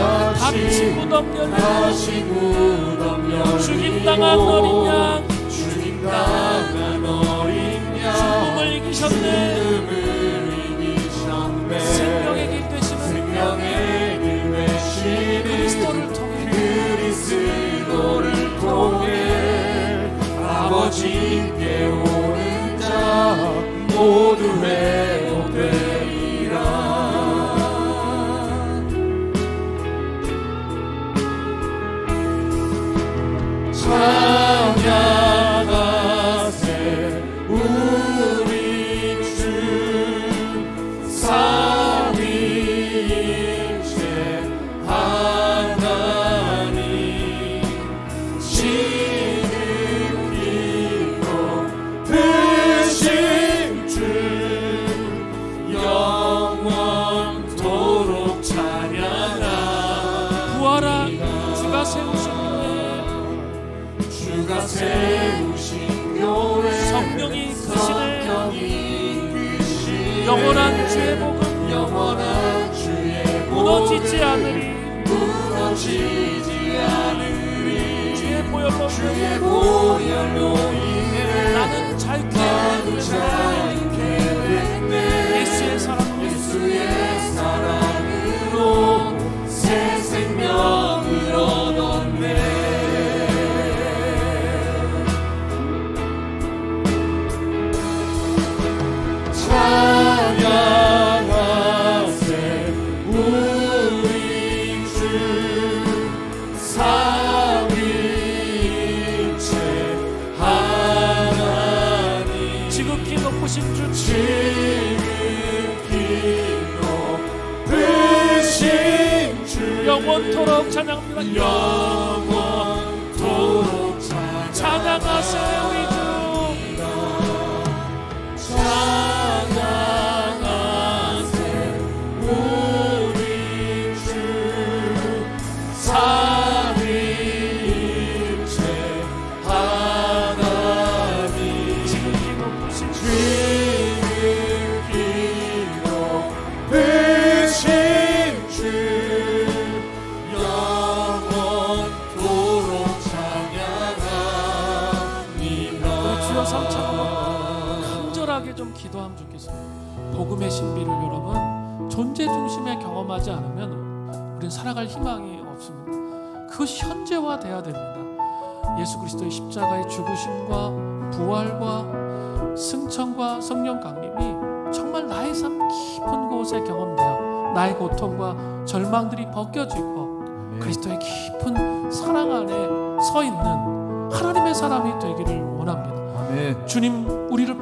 아침 다치 무덤 열려 죽임당한 어린 양 죽음을 이기셨네. 생명의 길 되시는 그리스도를 통해 아버지께 오는 자 모두 회복되리라. 찬양하세 우리 주 삼위일체 하나님 지극히 높으신 주 영원토록 찬양하라. 부활한 주가 세우신 주가 세우신 교회 성령이 크시네. 영원한 주의 복음 무너지지 않으리. 주의 보혈로 인해 나는 자유케 됐네. 예수의 사랑으로 새 생명을 얻었네. 찬양하세 우리 주 삼위일체 하나님 지극히 높으신 주 지극히 높으신 주 영원토록 찬양합니다. 영원토록 찬양하세 우리 주. 찬양하세 우리 주 삼위일체 하나님 지극히 높으신 주 지극히 복음의 신비를 여러분 존재 중심에 경험하지 않으면 우리는 살아갈 희망이 없습니다. 그것이 현재화돼야 됩니다. 예수 그리스도의 십자가의 죽으심과 부활과 승천과 성령 강림이 정말 나의 삶 깊은 곳에 경험되어 나의 고통과 절망들이 벗겨지고 그리스도의 깊은 사랑 안에 서 있는 하나님의 사람이 되기를 원합니다. 아멘. 주님 우리를